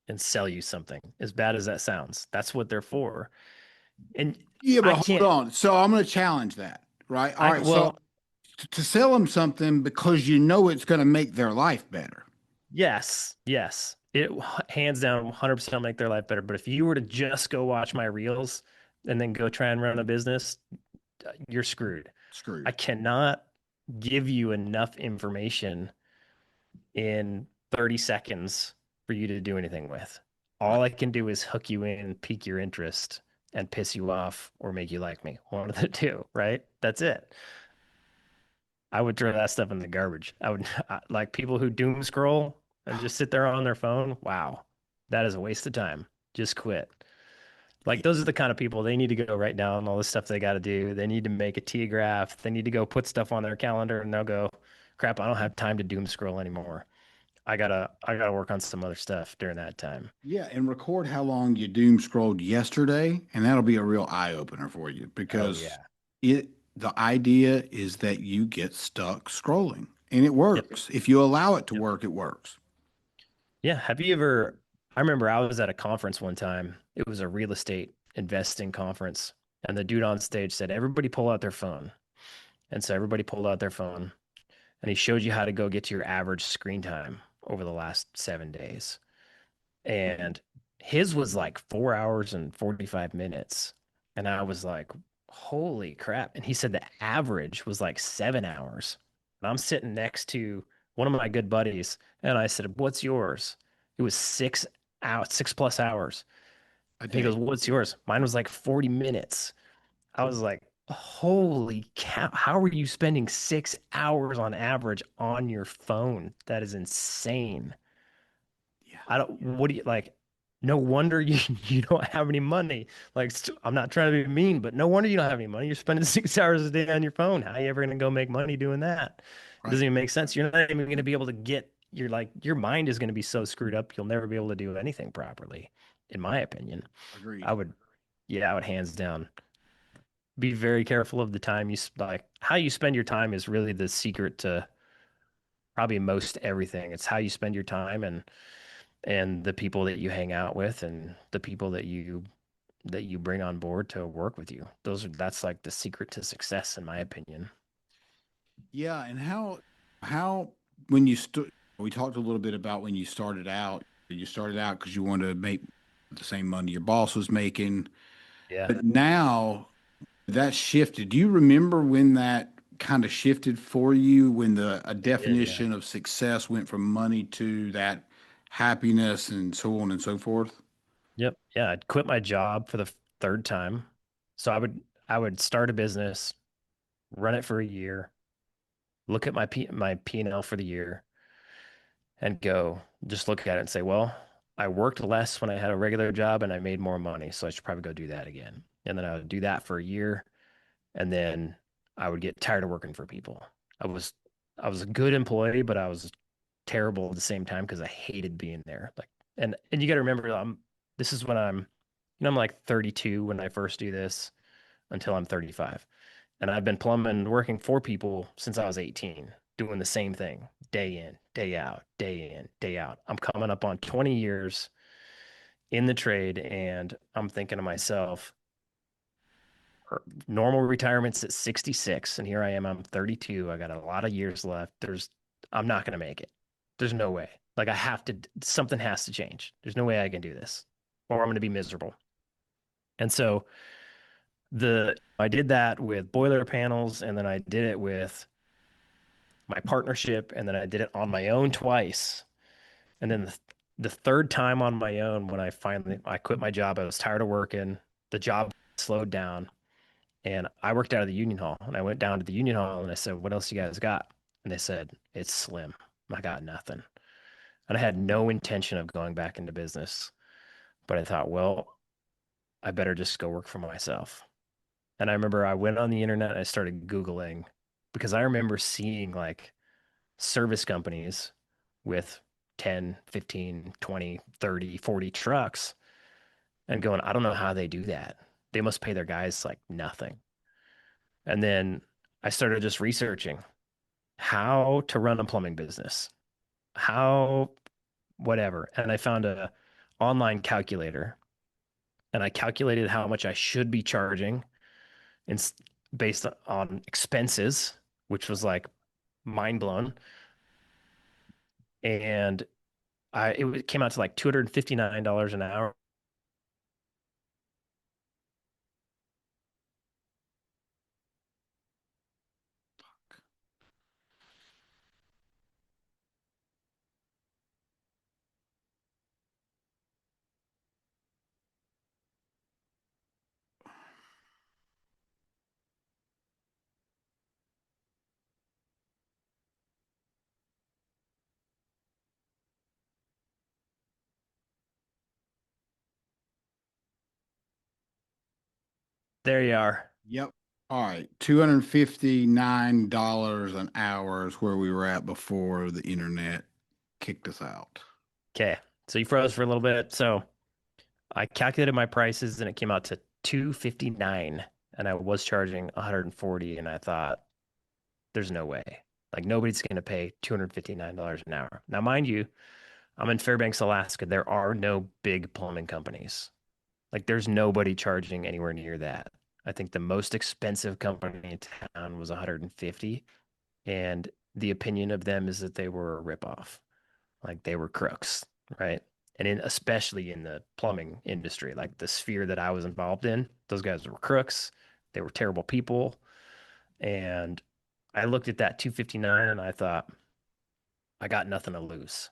and sell you something. As bad as that sounds, that's what they're for. And Yeah, I but hold can't, on. So I'm going to challenge that, right? All right. So well, to sell them something because you know it's going to make their life better. yes, yes. It hands down 100% make their life better. But if you were to just go watch my reels and then go try and run a business, you're screwed. I Screwed. cannot give you enough information in 30 seconds for you to do anything with. All Right. I can do is hook you in, pique your interest, and piss you off or make you like me. One of the two, right? That's it. I would throw that stuff in the garbage. I would like people who doom scroll and just sit there on their phone. Wow, that is a waste of time. Just quit. Like those are the kind of people they need to go write down all the stuff they got to do. They need to make a T graph. They need to go put stuff on their calendar and they'll go, crap, I don't have time to doom scroll anymore. I gotta work on some other stuff during that time. Yeah, and record how long you doom scrolled yesterday, and that'll be a real eye opener for you Oh because yeah. the idea is that you get stuck scrolling, and it Yep. works. If you allow it to Yep. work, it works. Yeah. Have you ever? I remember I was at a conference one time. It was a real estate investing conference, and the dude on stage said, "Everybody pull out their phone." And so everybody pulled out their phone, and he showed you how to go get to your average screen time over the last 7 days. and his was like 4 hours and 45 minutes. And I was like, holy crap. And he said the average was like 7 hours. And I'm sitting next to one of my good buddies. And I said, what's yours? It was 6 hours, 6+ hours. A And he goes, day. what's yours? Mine was like 40 minutes. I was like, holy cow. How are you spending 6 hours on average on your phone? That is insane. Yeah. I don't, what do you like? No wonder you you don't have any money. Like I'm not trying to be mean, but no wonder you don't have any money. You're spending 6 hours a day on your phone. How are you ever gonna go make money doing that? It Right. doesn't even make sense. You're not even gonna be able to get your mind is gonna be so screwed up, you'll never be able to do anything properly, in my opinion. I Agreed. would, yeah, I would hands down be very careful of the time like how you spend your time is really the secret to probably most everything. It's how you spend your time and the people that you hang out with and the people that you bring on board to work with you. That's like the secret to success in my opinion. Yeah, and how when you we talked a little bit about when you started out. You started out because you wanted to make the same money your boss was making, Yeah. but now that shifted. Do you remember when that kind of shifted for you, when the a It did, yeah. definition of success went from money to that happiness and so on and so forth? Yep. Yeah, I'd quit my job for the third time. So I would start a business, run it for a year, look at my P&L for the year and go just look at it and say, well, I worked less when I had a regular job and I made more money, so I should probably go do that again. And then I would do that for a year, and then I would get tired of working for people. I was I was a good employee, but I was terrible at the same time because I hated being there. Like, and you got to remember, this is when I'm like 32 when I first do this until I'm 35. And I've been plumbing, working for people since I was 18, doing the same thing day in, day out, day in, day out. I'm coming up on 20 years in the trade, and I'm thinking to myself, normal retirement's at 66, and here I am, I'm 32. I got a lot of years left. I'm not going to make it. There's no way. Like, something has to change. There's no way I can do this, or I'm going to be miserable. And so, I did that with boiler panels, and then I did it with my partnership, and then I did it on my own twice. And then the third time on my own, when I quit my job, I was tired of working. The job slowed down, and I worked out of the union hall. And I went down to the union hall and I said, "What else you guys got?" And they said, "It's slim. I got nothing." And I had no intention of going back into business, but I thought, well, I better just go work for myself. And I remember I went on the internet and I started Googling because I remember seeing like service companies with 10, 15, 20, 30, 40 trucks and going, I don't know how they do that. They must pay their guys like nothing. And then I started just researching how to run a plumbing business, how, whatever. And I found a online calculator and I calculated how much I should be charging and based on expenses, which was like mind blown. And it came out to like $259 an hour. There you are. Yep. All right. $259 an hour is where we were at before the internet kicked us out. Okay. So you froze for a little bit. So I calculated my prices and it came out to 259 and I was charging 140 and I thought there's no way. Like nobody's going to pay $259 an hour. Now mind you, I'm in Fairbanks, Alaska. There are no big plumbing companies. Like there's nobody charging anywhere near that. I think the most expensive company in town was 150 and the opinion of them is that they were a ripoff. Like they were crooks, right? and especially in the plumbing industry, like the sphere that I was involved in. Those guys were crooks. They were terrible people. And I looked at that 259 and I thought, I got nothing to lose.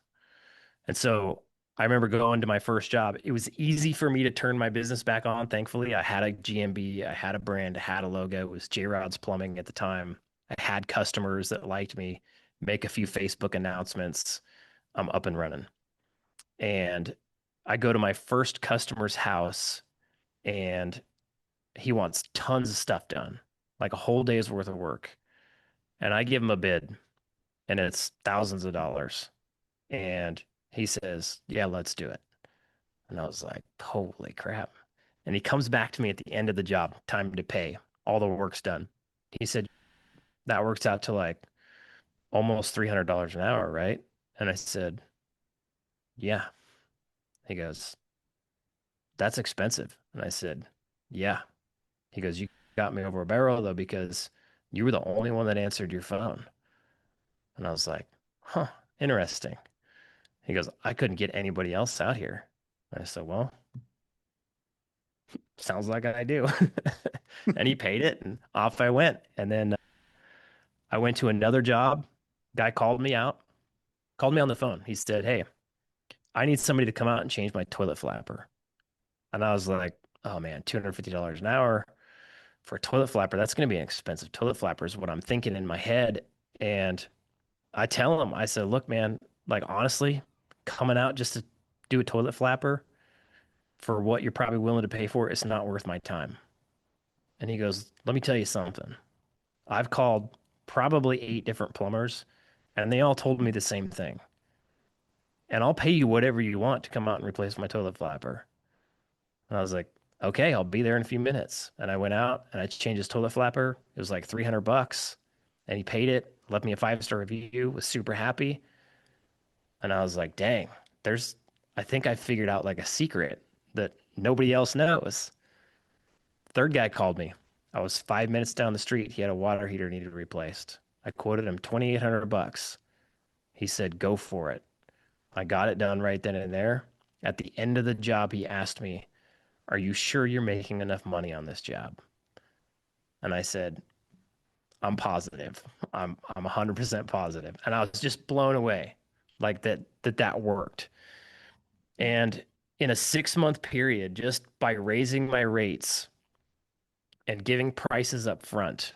And so I remember going to my first job. It was easy for me to turn my business back on. Thankfully, I had a GMB, I had a brand, I had a logo. It was J-Rod's Plumbing at the time. I had customers that liked me, make a few Facebook announcements. I'm up and running. And I go to my first customer's house and he wants tons of stuff done, like a whole day's worth of work. And I give him a bid and it's thousands of dollars. And he says, yeah, let's do it. And I was like, holy crap. And he comes back to me at the end of the job, time to pay. All the work's done. He said, that works out to like almost $300 an hour, right? And I said, yeah. He goes, that's expensive. And I said, yeah. He goes, you got me over a barrel though, because you were the only one that answered your phone. And I was like, huh, interesting. He goes, I couldn't get anybody else out here. And I said, well, sounds like I do. And he paid it and off I went. And then I went to another job. Guy called me out, called me on the phone. He said, hey, I need somebody to come out and change my toilet flapper. And I was like, oh man, $250 an hour for a toilet flapper. That's going to be an expensive toilet flapper is what I'm thinking in my head. And I tell him, I said, look, man, like honestly, coming out just to do a toilet flapper for what you're probably willing to pay for, it's not worth my time. And he goes, let me tell you something. I've called probably 8 different plumbers, and they all told me the same thing. And I'll pay you whatever you want to come out and replace my toilet flapper. And I was like, okay, I'll be there in a few minutes. And I went out and I changed his toilet flapper. It was like $300, and he paid it, left me a 5-star review, was super happy. And I was like, dang, I think I figured out like a secret that nobody else knows. Third guy called me. I was 5 minutes down the street. He had a water heater needed replaced. I quoted him $2,800. He said, go for it. I got it done right then and there. At the end of the job, he asked me, are you sure you're making enough money on this job? And I said, I'm positive. I'm 100% positive. And I was just blown away like that worked. And in a 6-month period, just by raising my rates and giving prices up front,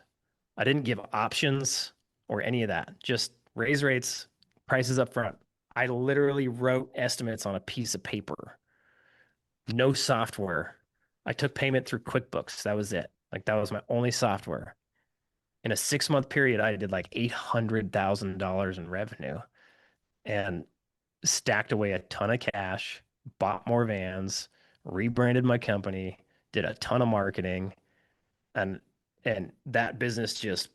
I didn't give options or any of that. Just raise rates, prices up front. I literally wrote estimates on a piece of paper. No software. I took payment through QuickBooks. That was it. Like that was my only software. In a 6-month period, I did like $800,000 in revenue and stacked away a ton of cash, bought more vans, rebranded my company, did a ton of marketing, and that business just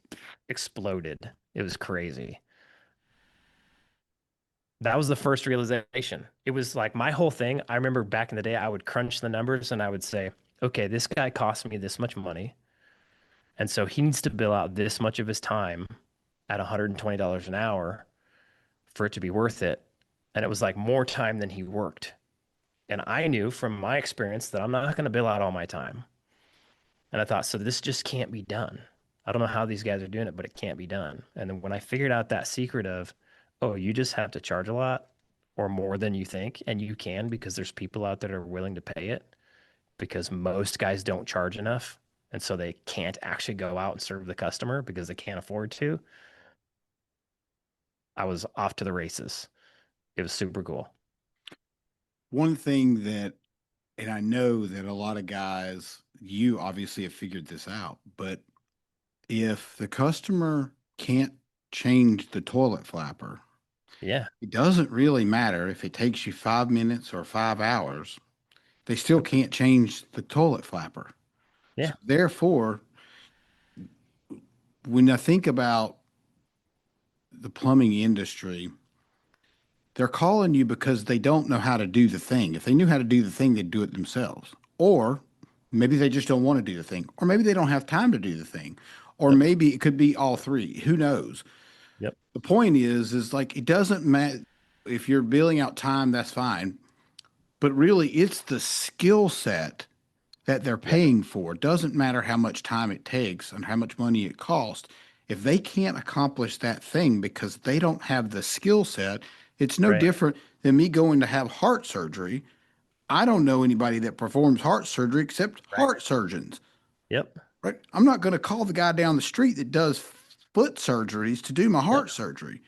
exploded. It was crazy. That was the first realization. It was like my whole thing. I remember back in the day, I would crunch the numbers and I would say, okay, this guy cost me this much money. And so he needs to bill out this much of his time at $120 an hour for it to be worth it. And it was like more time than he worked. And I knew from my experience that I'm not going to bill out all my time. And I thought, so this just can't be done. I don't know how these guys are doing it, but it can't be done. And then when I figured out that secret of, oh, you just have to charge a lot or more than you think, and you can because there's people out there that are willing to pay it because most guys don't charge enough. And so they can't actually go out and serve the customer because they can't afford to. I was off to the races. It was super cool. One thing that, and I know that a lot of guys, you obviously have figured this out, but if the customer can't change the toilet flapper, Yeah. it doesn't really matter if it takes you 5 minutes or 5 hours, they still can't change the toilet flapper. So Yeah. therefore, when I think about the plumbing industry, they're calling you because they don't know how to do the thing. If they knew how to do the thing, they'd do it themselves. Or maybe they just don't want to do the thing. Or maybe they don't have time to do the thing. Or Yep. maybe it could be all three. Who knows? Yep. The point is like it doesn't matter if you're billing out time, that's fine. but really it's the skill set that they're Yep. paying for. It doesn't matter how much time it takes and how much money it costs. If they can't accomplish that thing because they don't have the skill set, it's no Right. different than me going to have heart surgery. I don't know anybody that performs heart surgery except Right. heart surgeons, Yep. right? I'm not going to call the guy down the street that does foot surgeries to do my Yep. heart surgery,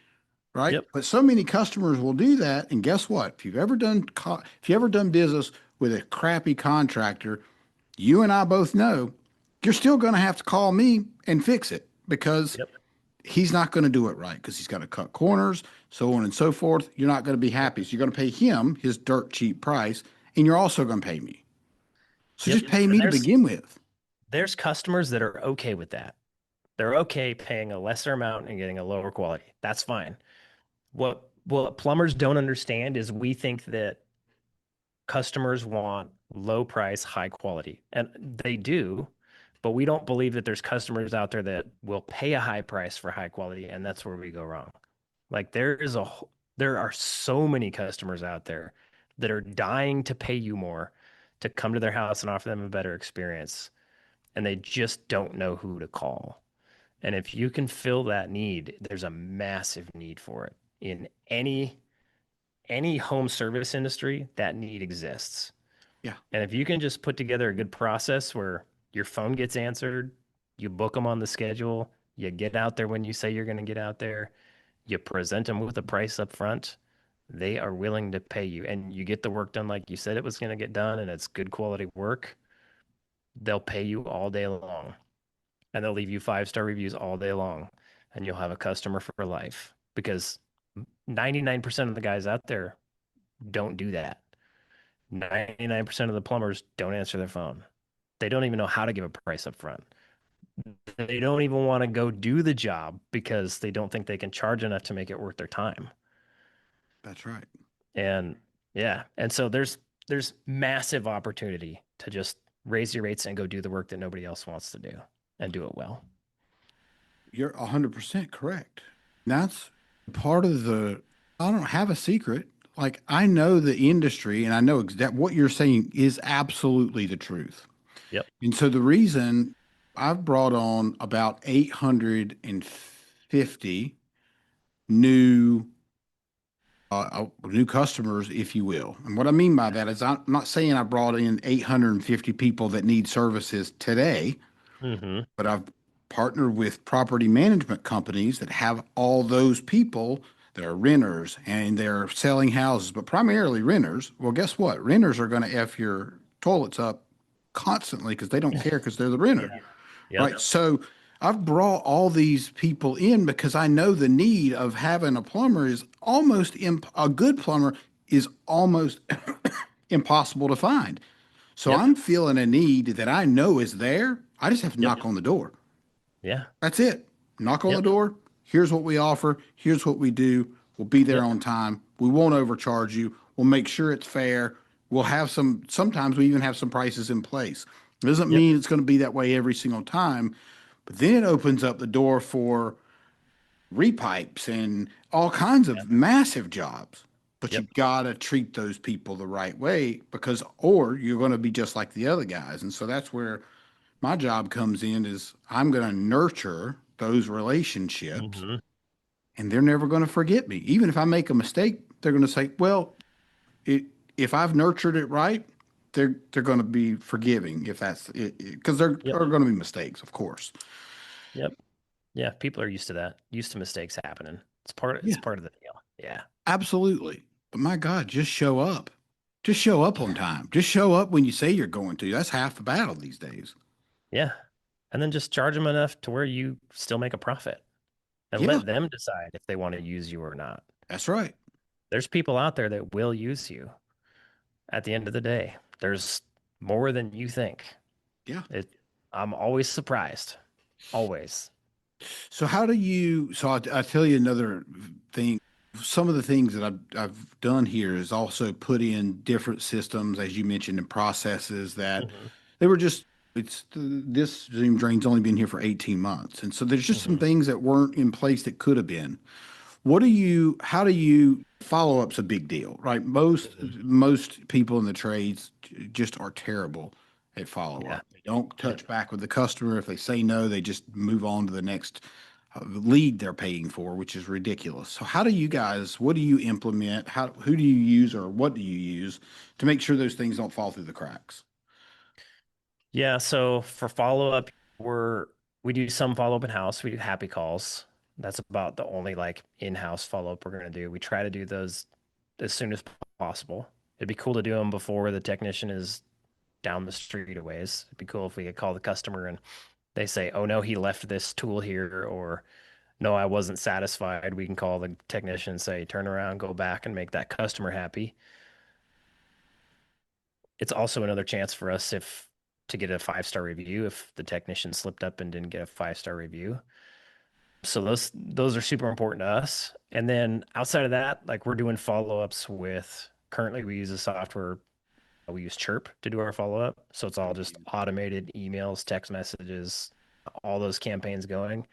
right? Yep. But so many customers will do that, and guess what? If you ever done business with a crappy contractor, you and I both know you're still going to have to call me and fix it because Yep. he's not going to do it right because he's got to cut corners, so on and so forth. You're not going to be Yep. happy. So you're going to pay him his dirt cheap price, and you're also going to pay me. So Yep. just pay And me to begin with. there's customers that are okay with that. They're okay paying a lesser amount and getting a lower quality. That's fine. What plumbers don't understand is we think that customers want low price, high quality. And they do, but we don't believe that there's customers out there that will pay a high price for high quality, and that's where we go wrong. Like there are so many customers out there that are dying to pay you more to come to their house and offer them a better experience, and they just don't know who to call. And if you can fill that need, there's a massive need for it in any home service industry. That need exists. Yeah, And if you can just put together a good process where your phone gets answered, you book them on the schedule, you get out there when you say you're going to get out there, you present them with a price up front, they are willing to pay you, and you get the work done like you said it was going to get done, and it's good quality work, they'll pay you all day long, and they'll leave you 5-star reviews all day long, and you'll have a customer for life because 99% of the guys out there don't do that. 99% of the plumbers don't answer their phone. They don't even know how to give a price up front. They don't even want to go do the job because they don't think they can charge enough to make it worth their time. that's right. And yeah, and so there's massive opportunity to just raise your rates and go do the work that nobody else wants to do and do it well. You're 100% correct. That's part of I don't have a secret. Like, I know the industry and I know that what you're saying is absolutely the truth. Yep. And so the reason I've brought on about 850 new new customers, if you will. And what I mean by that is I'm not saying I brought in 850 people that need services today, Mm-hmm. but I've partnered with property management companies that have all those people that are renters and they're selling houses, but primarily renters. Well, guess what? Renters are going to F your toilets up constantly because they don't care because they're the Yeah. renter, Yep. right? So I've brought all these people in because I know the need of having a plumber is a good plumber is almost impossible to find. So Yep. I'm feeling a need that I know is there. I just have to Yep. knock on the door. Yeah. That's it. Knock on the Yep. door. Here's what we offer. Here's what we do. We'll be there Yep. on time. We won't overcharge you. We'll make sure it's fair. We'll have sometimes we even have some prices in place. It doesn't Yep. mean it's going to be that way every single time, but then it opens up the door for repipes and all kinds Yep. of massive jobs. But you Yep. gotta treat those people the right way because, or you're going to be just like the other guys. And so that's where my job comes in is I'm going to nurture those relationships Mm-hmm. and they're never going to forget me. Even if I make a mistake, they're going to say, well, it, if I've nurtured it right, they're going to be forgiving if that's it, because there Yep. are going to be mistakes, of course. Yep. Yeah. People are used to that, used to mistakes happening. It's Yeah, part of the deal. Yeah. absolutely. But my God, just show up. Just show up on time. Just show up when you say you're going to. That's half the battle these days. Yeah. And then just charge them enough to where you still make a profit and Yeah, let them decide if they want to use you or not. that's right. There's people out there that will use you at the end of the day. There's more than you think. Yeah. It, I'm always surprised. Always. So how do you? So I tell you another thing. Some of the things that I've done here is also put in different systems, as you mentioned, and processes that Hmm. they were just. This Zoom drain's only been here for 18 months, and so there's just some Hmm. things that weren't in place that could have been. how do you follow up's a big deal, right? Mhm. Most people in the trades just are terrible at follow Yeah. up. They don't Yeah. touch back with the customer. If they say no, they just move on to the next lead they're paying for, which is ridiculous. So how do you guys, what do you implement? Who do you use or what do you use to make sure those things don't fall through the cracks? Yeah, so for follow-up, we do some follow-up in-house. We do happy calls. That's about the only like in-house follow-up we're gonna do. We try to do those as soon as possible. It'd be cool to do them before the technician is down the street a ways. It'd be cool if we could call the customer and they say, "Oh no, he left this tool here," or "No, I wasn't satisfied." We can call the technician and say, "Turn around, go back and make that customer happy." It's also another chance for us if to get a 5-star review if the technician slipped up and didn't get a 5-star review. So those are super important to us. And then outside of that, like we're doing follow-ups with currently we use a software we use Chirp to do our follow-up. So it's all just automated emails, text messages, all those campaigns going.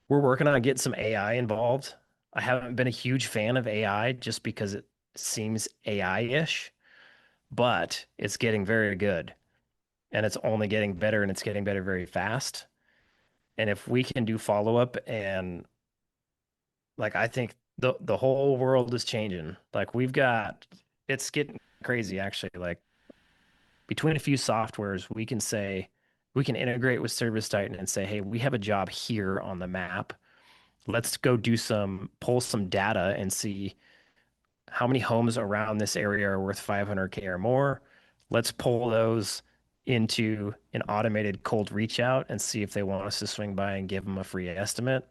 We're working on getting some AI involved. I haven't been a huge fan of AI just because it seems AI-ish, but it's getting very good. And it's only getting better and it's getting better very fast. And if we can do follow up and like I think the whole world is changing. Like we've got it's getting crazy actually. Like between a few softwares, we can integrate with Service Titan and say, hey, we have a job here on the map. Let's go pull some data and see how many homes around this area are worth 500K or more. Let's pull those into an automated cold reach out and see if they want us to swing by and give them a free estimate.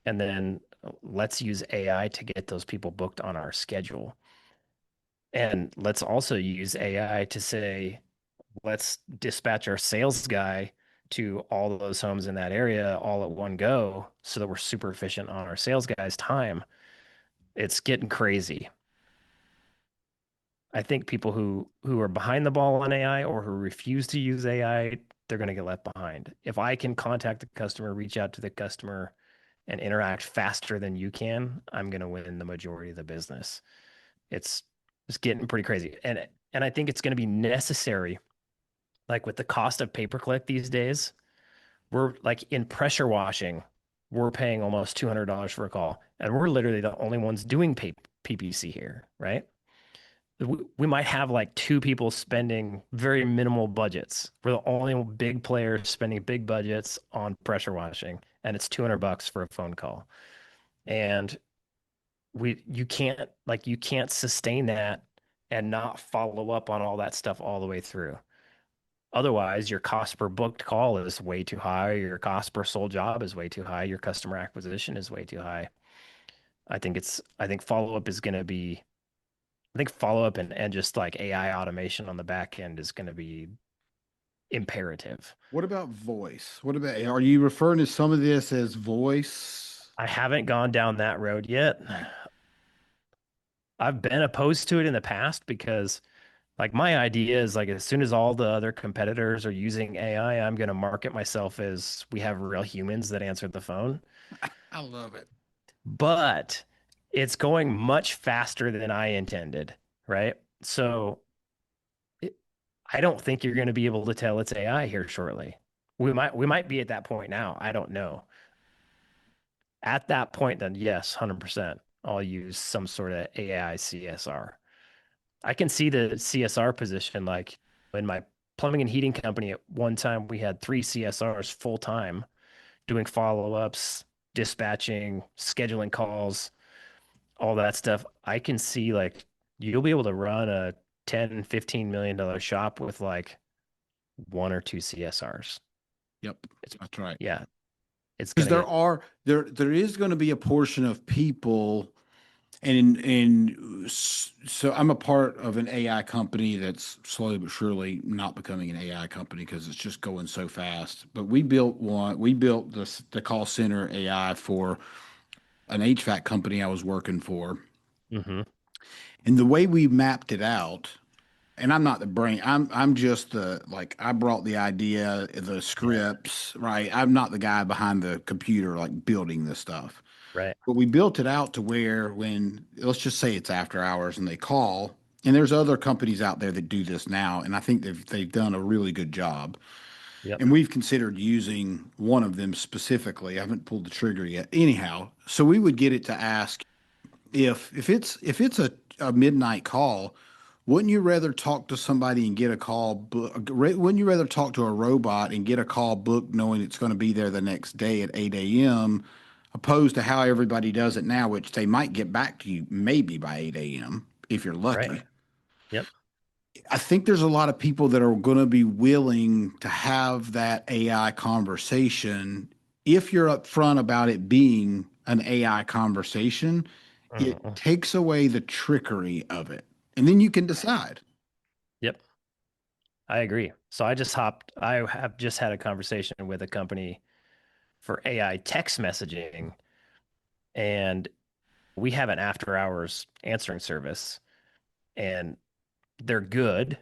And then let's use AI to get those people booked on our schedule. And let's also use AI to say, let's dispatch our sales guy to all of those homes in that area all at one go so that we're super efficient on our sales guy's time. It's getting crazy. I think people who are behind the ball on AI or who refuse to use AI, they're going to get left behind. If I can contact the customer, reach out to the customer, and interact faster than you can, I'm going to win the majority of the business. It's it's getting pretty crazy, and I think it's going to be necessary. Like with the cost of pay per click these days, we're like in pressure washing, we're paying almost $200 for a call, and we're literally the only ones doing PPC here, right? We might have like two people spending very minimal budgets. We're the only big players spending big budgets on pressure washing, and it's $200 for a phone call. And you can't sustain that and not follow up on all that stuff all the way through. Otherwise, your cost per booked call is way too high. Your cost per sold job is way too high. Your customer acquisition is way too high. I think follow up is going to be I think follow up and just like AI automation on the back end is going to be imperative. What about voice? Are you referring to some of this as voice? I haven't gone down that road yet. Okay. I've been opposed to it in the past because like my idea is like as soon as all the other competitors are using AI, I'm going to market myself as we have real humans that answer the phone. I love it. But it's going much faster than I intended, right? So it, I don't think you're going to be able to tell it's AI here shortly. We might be at that point now. I don't know. At that point, then yes, 100%. I'll use some sort of AI CSR. I can see the CSR position like in my plumbing and heating company at one time we had 3 CSRs full time doing follow-ups, dispatching, scheduling calls, all that stuff. I can see like you'll be able to run a 10, $15 million shop with like 1 or 2 CSRs. Yep, It's that's right. yeah, it's Because gonna get there is going to be a portion of people, so I'm a part of an AI company that's slowly but surely not becoming an AI company because it's just going so fast. But we built the call center AI for an HVAC company I was working for, hmm and the way we mapped it out. And I'm not the brain. I'm just the like I brought the idea, the yeah, scripts, right? I'm not the guy behind the computer like building this stuff. Right. But we built it out to where when, let's just say it's after hours and they call, and there's other companies out there that do this now, and I think they've done a really good job. Yep. And we've considered using one of them specifically. I haven't pulled the trigger yet. Anyhow, so we would get it to ask if it's a midnight call, wouldn't you rather talk to somebody and get a call wouldn't you rather talk to a robot and get a call booked knowing it's going to be there the next day at 8 a.m. opposed to how everybody does it now, which they might get back to you maybe by 8 a.m. if you're Right. lucky. Yep. I think there's a lot of people that are going to be willing to have that AI conversation. If you're upfront about it being an AI conversation, it Mhm. takes away the trickery of it. And then you can decide. Yep. I agree. So I have just had a conversation with a company for AI text messaging, and we have an after hours answering service, and they're good,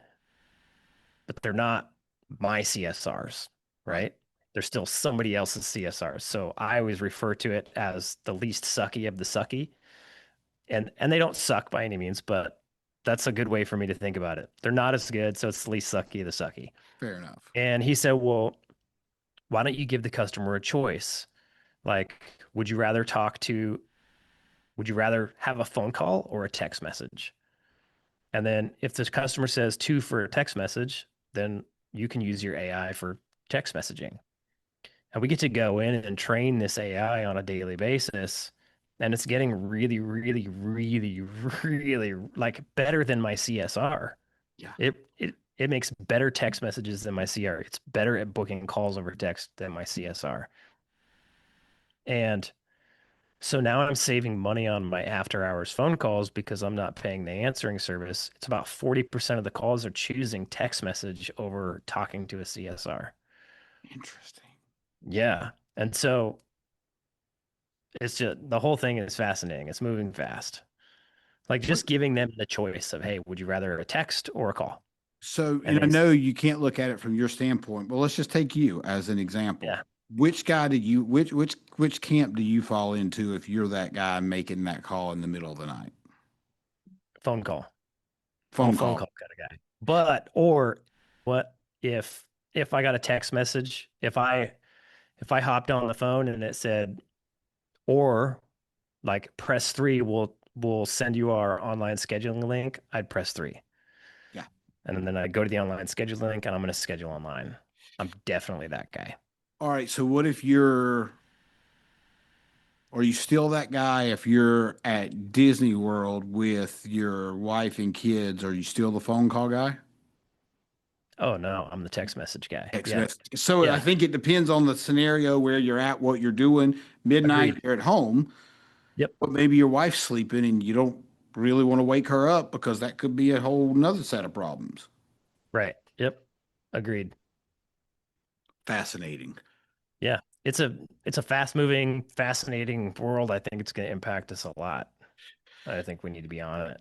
but they're not my CSRs, Right. right? They're still somebody else's CSRs. So I always refer to it as the least sucky of the sucky. And they don't suck by any means, but that's a good way for me to think about it. They're not as good, so it's the least sucky of the sucky. Fair enough. And he said, well, why don't you give the customer a choice? Like, would you rather have a phone call or a text message? And then if the customer says two for a text message, then you can use your AI for text messaging. And we get to go in and train this AI on a daily basis. And it's getting really, really, really, really like better than my CSR. Yeah. It makes better text messages than my CR. It's better at booking calls over text than my CSR. And so now I'm saving money on my after hours phone calls because I'm not paying the answering service. It's about 40% of the calls are choosing text message over talking to a CSR. Interesting. Yeah. And so it's just the whole thing is fascinating. It's moving fast. Like What just giving them the choice of, hey, would you rather a text or a call? So, And and I they, know you can't look at it from your standpoint, but let's just take you as an example. yeah, Which guy did you, which camp do you fall into if you're that guy making that call in the middle of the night? phone call. I'm a Phone phone call. call kind of guy. But, or what if I got a text message, if I hopped on the phone and it said, or like press three, we'll send you our online scheduling link, I'd press three. Yeah. And then I'd go to the online scheduling link and I'm going to schedule online. I'm definitely that guy. All right. So what if are you still that guy if you're at Disney World with your wife and kids? Are you still the phone call guy? Oh no, I'm the text message guy. Text Yeah. message. So I Yeah. think it depends on the scenario where you're at, what you're doing. Midnight, Agreed. you're at home, Yep. but maybe your wife's sleeping and you don't really want to wake her up because that could be a whole nother set of problems. Right. Yep. Agreed. Fascinating. Yeah. It's a fast moving, fascinating world. I think it's going to impact us a lot. I think we need to be on it.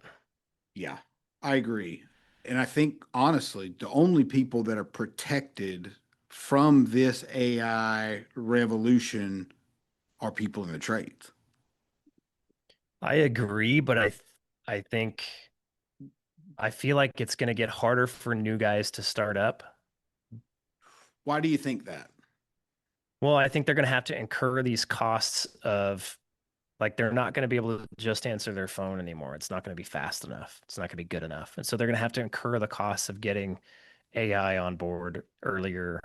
Yeah, I agree. And I think honestly, the only people that are protected from this AI revolution are people in the trades. I agree, but I think I feel like it's going to get harder for new guys to start up. Why do you think that? Well, I think they're going to have to incur these costs of like they're not going to be able to just answer their phone anymore. It's not going to be fast enough. It's not going to be good enough. And so they're going to have to incur the costs of getting AI on board earlier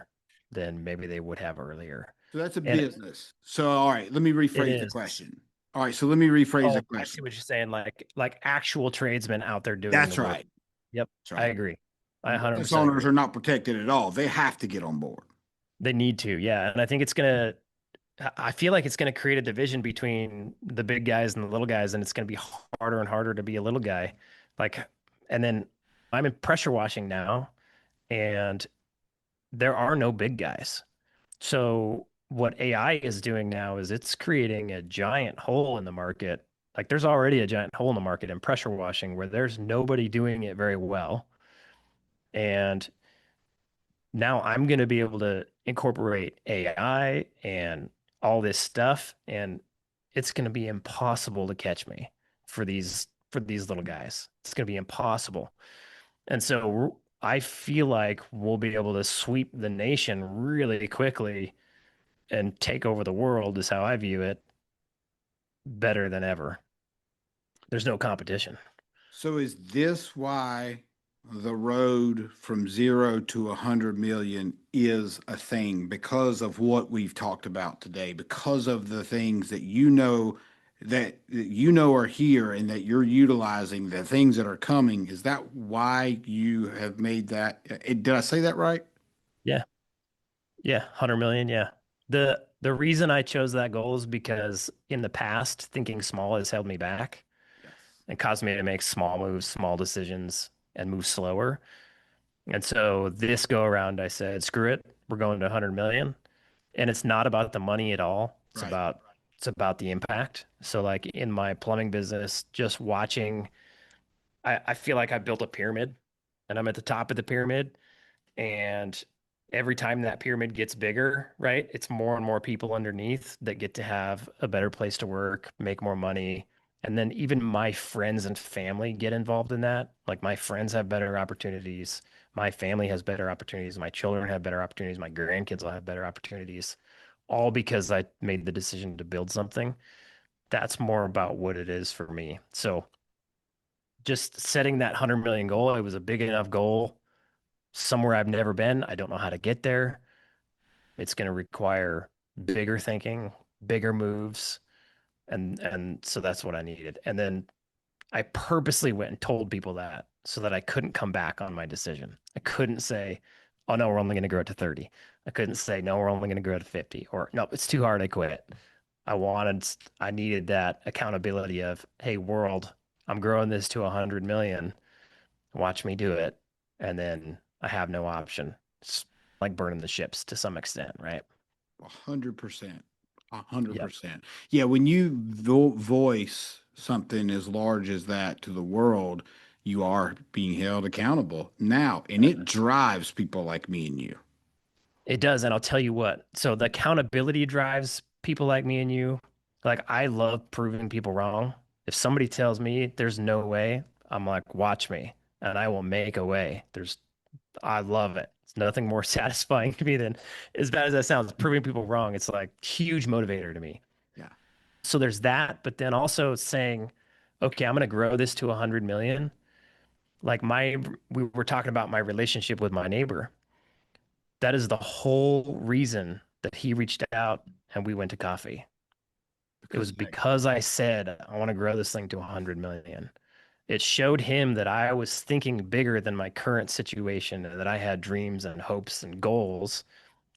than maybe they would have earlier. So that's a And business. So, all right, let me it rephrase the is. question. All right, so let me rephrase the Oh, I see question. what you're saying. Like actual tradesmen out there doing the That's work. right. Yep, That's I right. agree. I Business 100% owners agree. are not protected at all. They have to get on board. They need to, yeah. And I think it's gonna I feel like it's gonna create a division between the big guys and the little guys, and it's gonna be harder and harder to be a little guy. Like, and then I'm in pressure washing now, and there are no big guys. So what AI is doing now is it's creating a giant hole in the market. Like there's already a giant hole in the market in pressure washing where there's nobody doing it very well. And now I'm going to be able to incorporate AI and all this stuff. And it's going to be impossible to catch me for these little guys. It's going to be impossible. And so I feel like we'll be able to sweep the nation really quickly and take over the world is how I view it, better than ever. There's no competition. So is this why the road from 0 to 100 million is a thing? Because of what we've talked about today, because of the things that you know are here and that you're utilizing, the things that are coming. Is that why you have made that? Did I say that right? Yeah. Yeah, 100 million, yeah. The reason I chose that goal is because in the past, thinking small has held me back Yes. and caused me to make small moves, small decisions, and move slower. And so this go around, I said, screw it, we're going to 100 million. And it's not about the money at all. Right. It's about the impact. So like in my plumbing business, just watching, I feel like I built a pyramid and I'm at the top of the pyramid. And every time that pyramid gets bigger, right, it's more and more people underneath that get to have a better place to work, make more money. And then even my friends and family get involved in that. Like my friends have better opportunities. My family has better opportunities. My children have better opportunities. My grandkids will have better opportunities, all because I made the decision to build something. That's more about what it is for me. So just setting that 100 million goal, it was a big enough goal somewhere I've never been. I don't know how to get there. It's going to require bigger thinking, bigger moves, and so that's what I needed. And then I purposely went and told people that so that I couldn't come back on my decision. I couldn't say, "Oh no, we're only going to grow it to 30." I couldn't say, "No, we're only going to grow to 50," or "No, it's too hard, I quit." I needed that accountability of, "Hey, world, I'm growing this to 100 million. Watch me do it." And then I have no option. It's like burning the ships to some extent, right? 100%. A hundred Yep. percent. Yeah, when you voice something as large as that to the world, you are being held accountable now, and it drives people like me and you. It does. And I'll tell you what. So the accountability drives people like me and you. Like I love proving people wrong. If somebody tells me there's no way, I'm like, watch me and I will make a way. I love it. It's nothing more satisfying to me than, as bad as that sounds, proving people wrong. It's like huge motivator to me. Yeah. So there's that, but then also saying, okay, I'm going to grow this to 100 million. Like we were talking about my relationship with my neighbor. That is the whole reason that he reached out and we went to coffee. It Because was because I said, I want to grow this thing to 100 million. It showed him that I was thinking bigger than my current situation and that I had dreams and hopes and goals.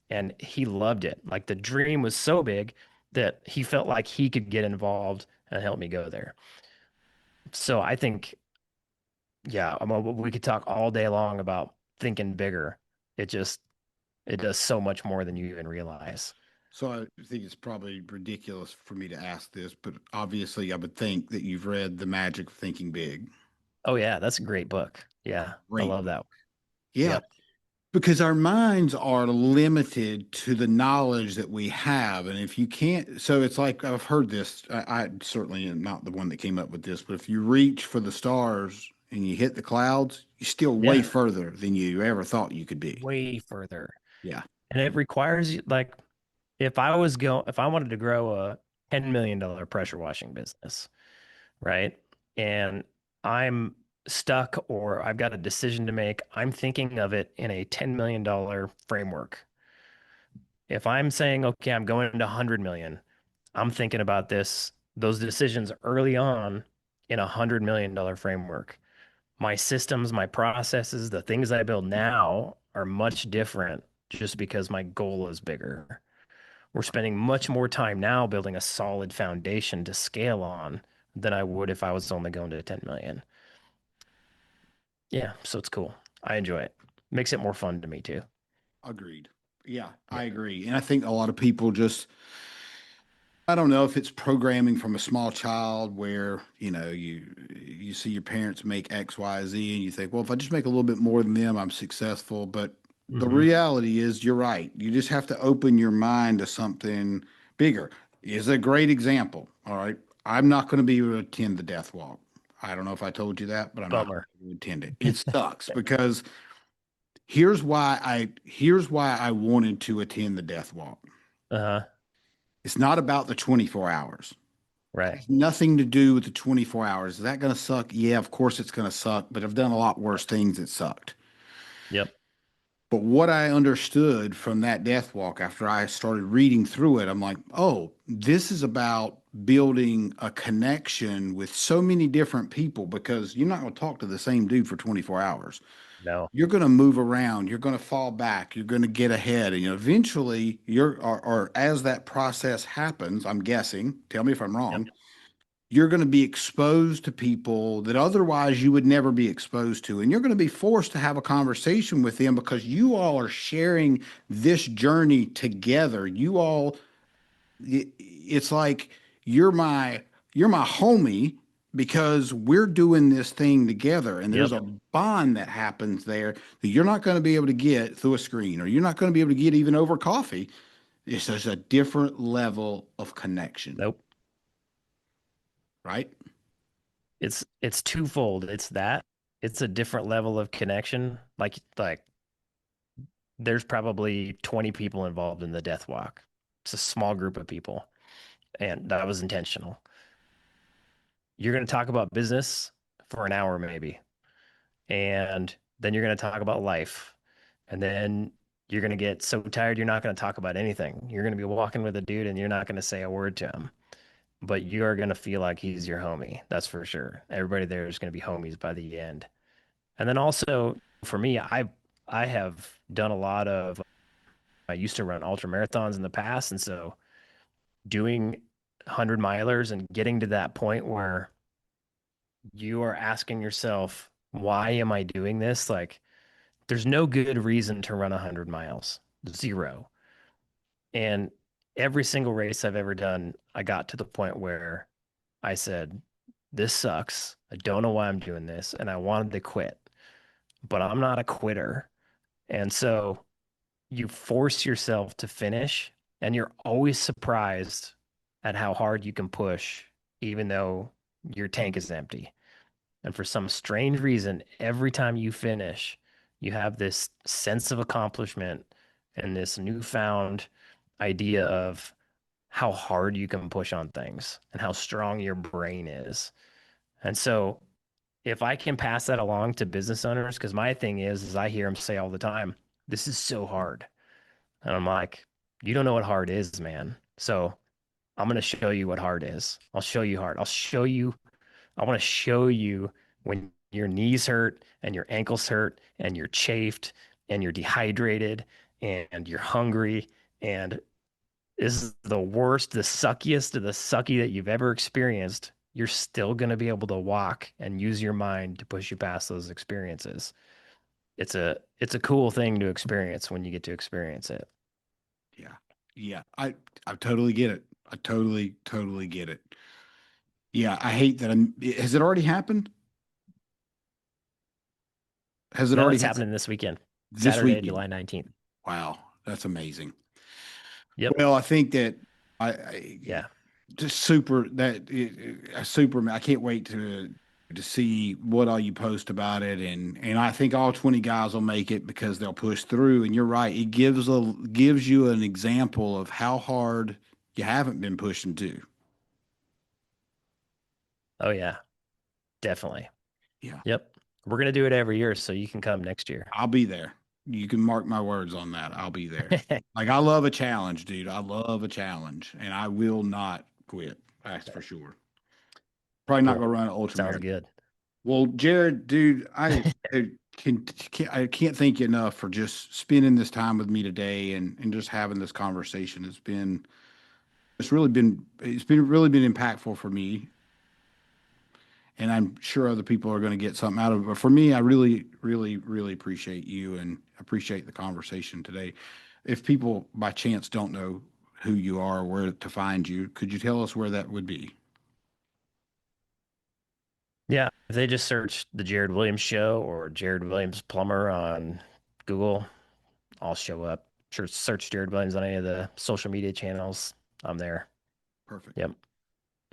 And he loved it. Like the dream was so big that he felt like he could get involved and help me go there. So I think, yeah, we could talk all day long about thinking bigger. It just, it does so much more than you even realize. so I think it's probably ridiculous for me to ask this, but obviously I would think that you've read The Magic of Thinking Big. Oh yeah, that's a great book. Yeah, I Great love book. that. Yeah, Yep. because our minds are limited to the knowledge that we have. And if you can't, so it's like I've heard this. I certainly am not the one that came up with this, but if you reach for the stars and you hit the clouds, you're still way Yeah, further than you ever thought you could be. way further. Yeah. And it requires like if I wanted to grow a $10 million pressure washing business, right? And I'm stuck or I've got a decision to make, I'm thinking of it in a $10 million framework. If I'm saying, okay, I'm going to 100 million, I'm thinking about those decisions early on in a $100 million framework. My systems, my processes, the things I build now are much different just because my goal is bigger. We're spending much more time now building a solid foundation to scale on than I would if I was only going to 10 million. Yeah, so it's cool. I enjoy it. Makes it more fun to me too. Agreed. Yeah, Yeah. I agree. And I think a lot of people just, I don't know if it's programming from a small child where, you see your parents make X, Y, Z, and you think, well, if I just make a little bit more than them, I'm successful. But the Hmm. reality is you're right. You just have to open your mind to something bigger. Is a great example. All right. I'm not going to be able to attend the death walk. I don't know if I told you that, but I'm not Bummer. going to attend it. It sucks because here's why I wanted to attend the death walk. Uh-huh. It's not about the 24 hours. It Right. has nothing to do with the 24 hours. Is that going to suck? Yeah, of course it's going to suck, but I've done a lot worse things that sucked. Yep. But what I understood from that death walk after I started reading through it, I'm like, oh, this is about building a connection with so many different people because you're not going to talk to the same dude for 24 hours. No. You're going to move around, you're going to fall back, you're going to get ahead. And eventually or as that process happens, I'm guessing, tell me if I'm Yep. wrong, you're going to be exposed to people that otherwise you would never be exposed to. And you're going to be forced to have a conversation with them because you all are sharing this journey together. It's like you're my you're my homie because we're doing this thing together. And there's Yep. a bond that happens there that you're not going to be able to get through a screen or you're not going to be able to get even over coffee. It's just a different level of connection, Nope. right? It's twofold. It's that. It's a different level of connection. Like there's probably 20 people involved in the death walk. It's a small group of people, and that was intentional. You're going to talk about business for an hour maybe, and then you're going to talk about life. And then you're going to get so tired you're not going to talk about anything. You're going to be walking with a dude and you're not going to say a word to him, but you're going to feel like he's your homie. That's for sure. Everybody there is going to be homies by the end. And then also for me, I have done a lot of I used to run ultra marathons in the past, and so doing 100 milers and getting to that point where you are asking yourself, why am I doing this? Like there's no good reason to run 100 miles. Zero. And every single race I've ever done, I got to the point where I said, this sucks. I don't know why I'm doing this. And I wanted to quit, but I'm not a quitter. And so you force yourself to finish, and you're always surprised at how hard you can push, even though your tank is empty. And for some strange reason, every time you finish, you have this sense of accomplishment and this newfound idea of how hard you can push on things and how strong your brain is. And so if I can pass that along to business owners, because my thing is I hear them say all the time, this is so hard. And I'm like, you don't know what hard is, man. So I'm going to show you what hard is. I'll show you hard. I want to show you when your knees hurt and your ankles hurt and you're chafed and you're dehydrated and you're hungry and this is the worst, the suckiest of the sucky that you've ever experienced. You're still going to be able to walk and use your mind to push you past those experiences. It's a cool thing to experience when you get to experience it. Yeah. Yeah. I totally get it. I totally get it. Yeah. I hate that has it already happened? Has it No, already it's happened happening this weekend, this Saturday, weekend? July 19th. Wow. That's amazing. Yep. Well, I think that I Yeah. just super that super I can't wait to see what all you post about it and I think all 20 guys will make it because they'll push through and you're right. It gives you an example of how hard you haven't been pushing to. Oh, yeah, definitely. Yeah. Yep. We're going to do it every year, so you can come next year. I'll be there. You can mark my words on that. I'll be there. Like I love a challenge, dude. I love a challenge, and I will not quit. That's for sure. Probably not Cool. gonna run an ultra Sounds marathon. good. Well, Jared, dude, I can't thank you enough for just spending this time with me today and just having this conversation. It's been really been impactful for me and I'm sure other people are going to get something out of it. But for me, I really appreciate you and appreciate the conversation today. If people by chance don't know who you are, where to find you, could you tell us where that would be? Yeah, if they just search the Jared Williams show or Jared Williams Plumber on Google, I'll show up. Sure, search Jared Williams on any of the social media channels. I'm there. Perfect. Yep.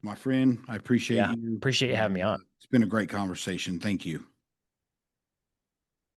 My friend, I appreciate Yeah. you. Appreciate you having me And on. it's been a great conversation. Thank you.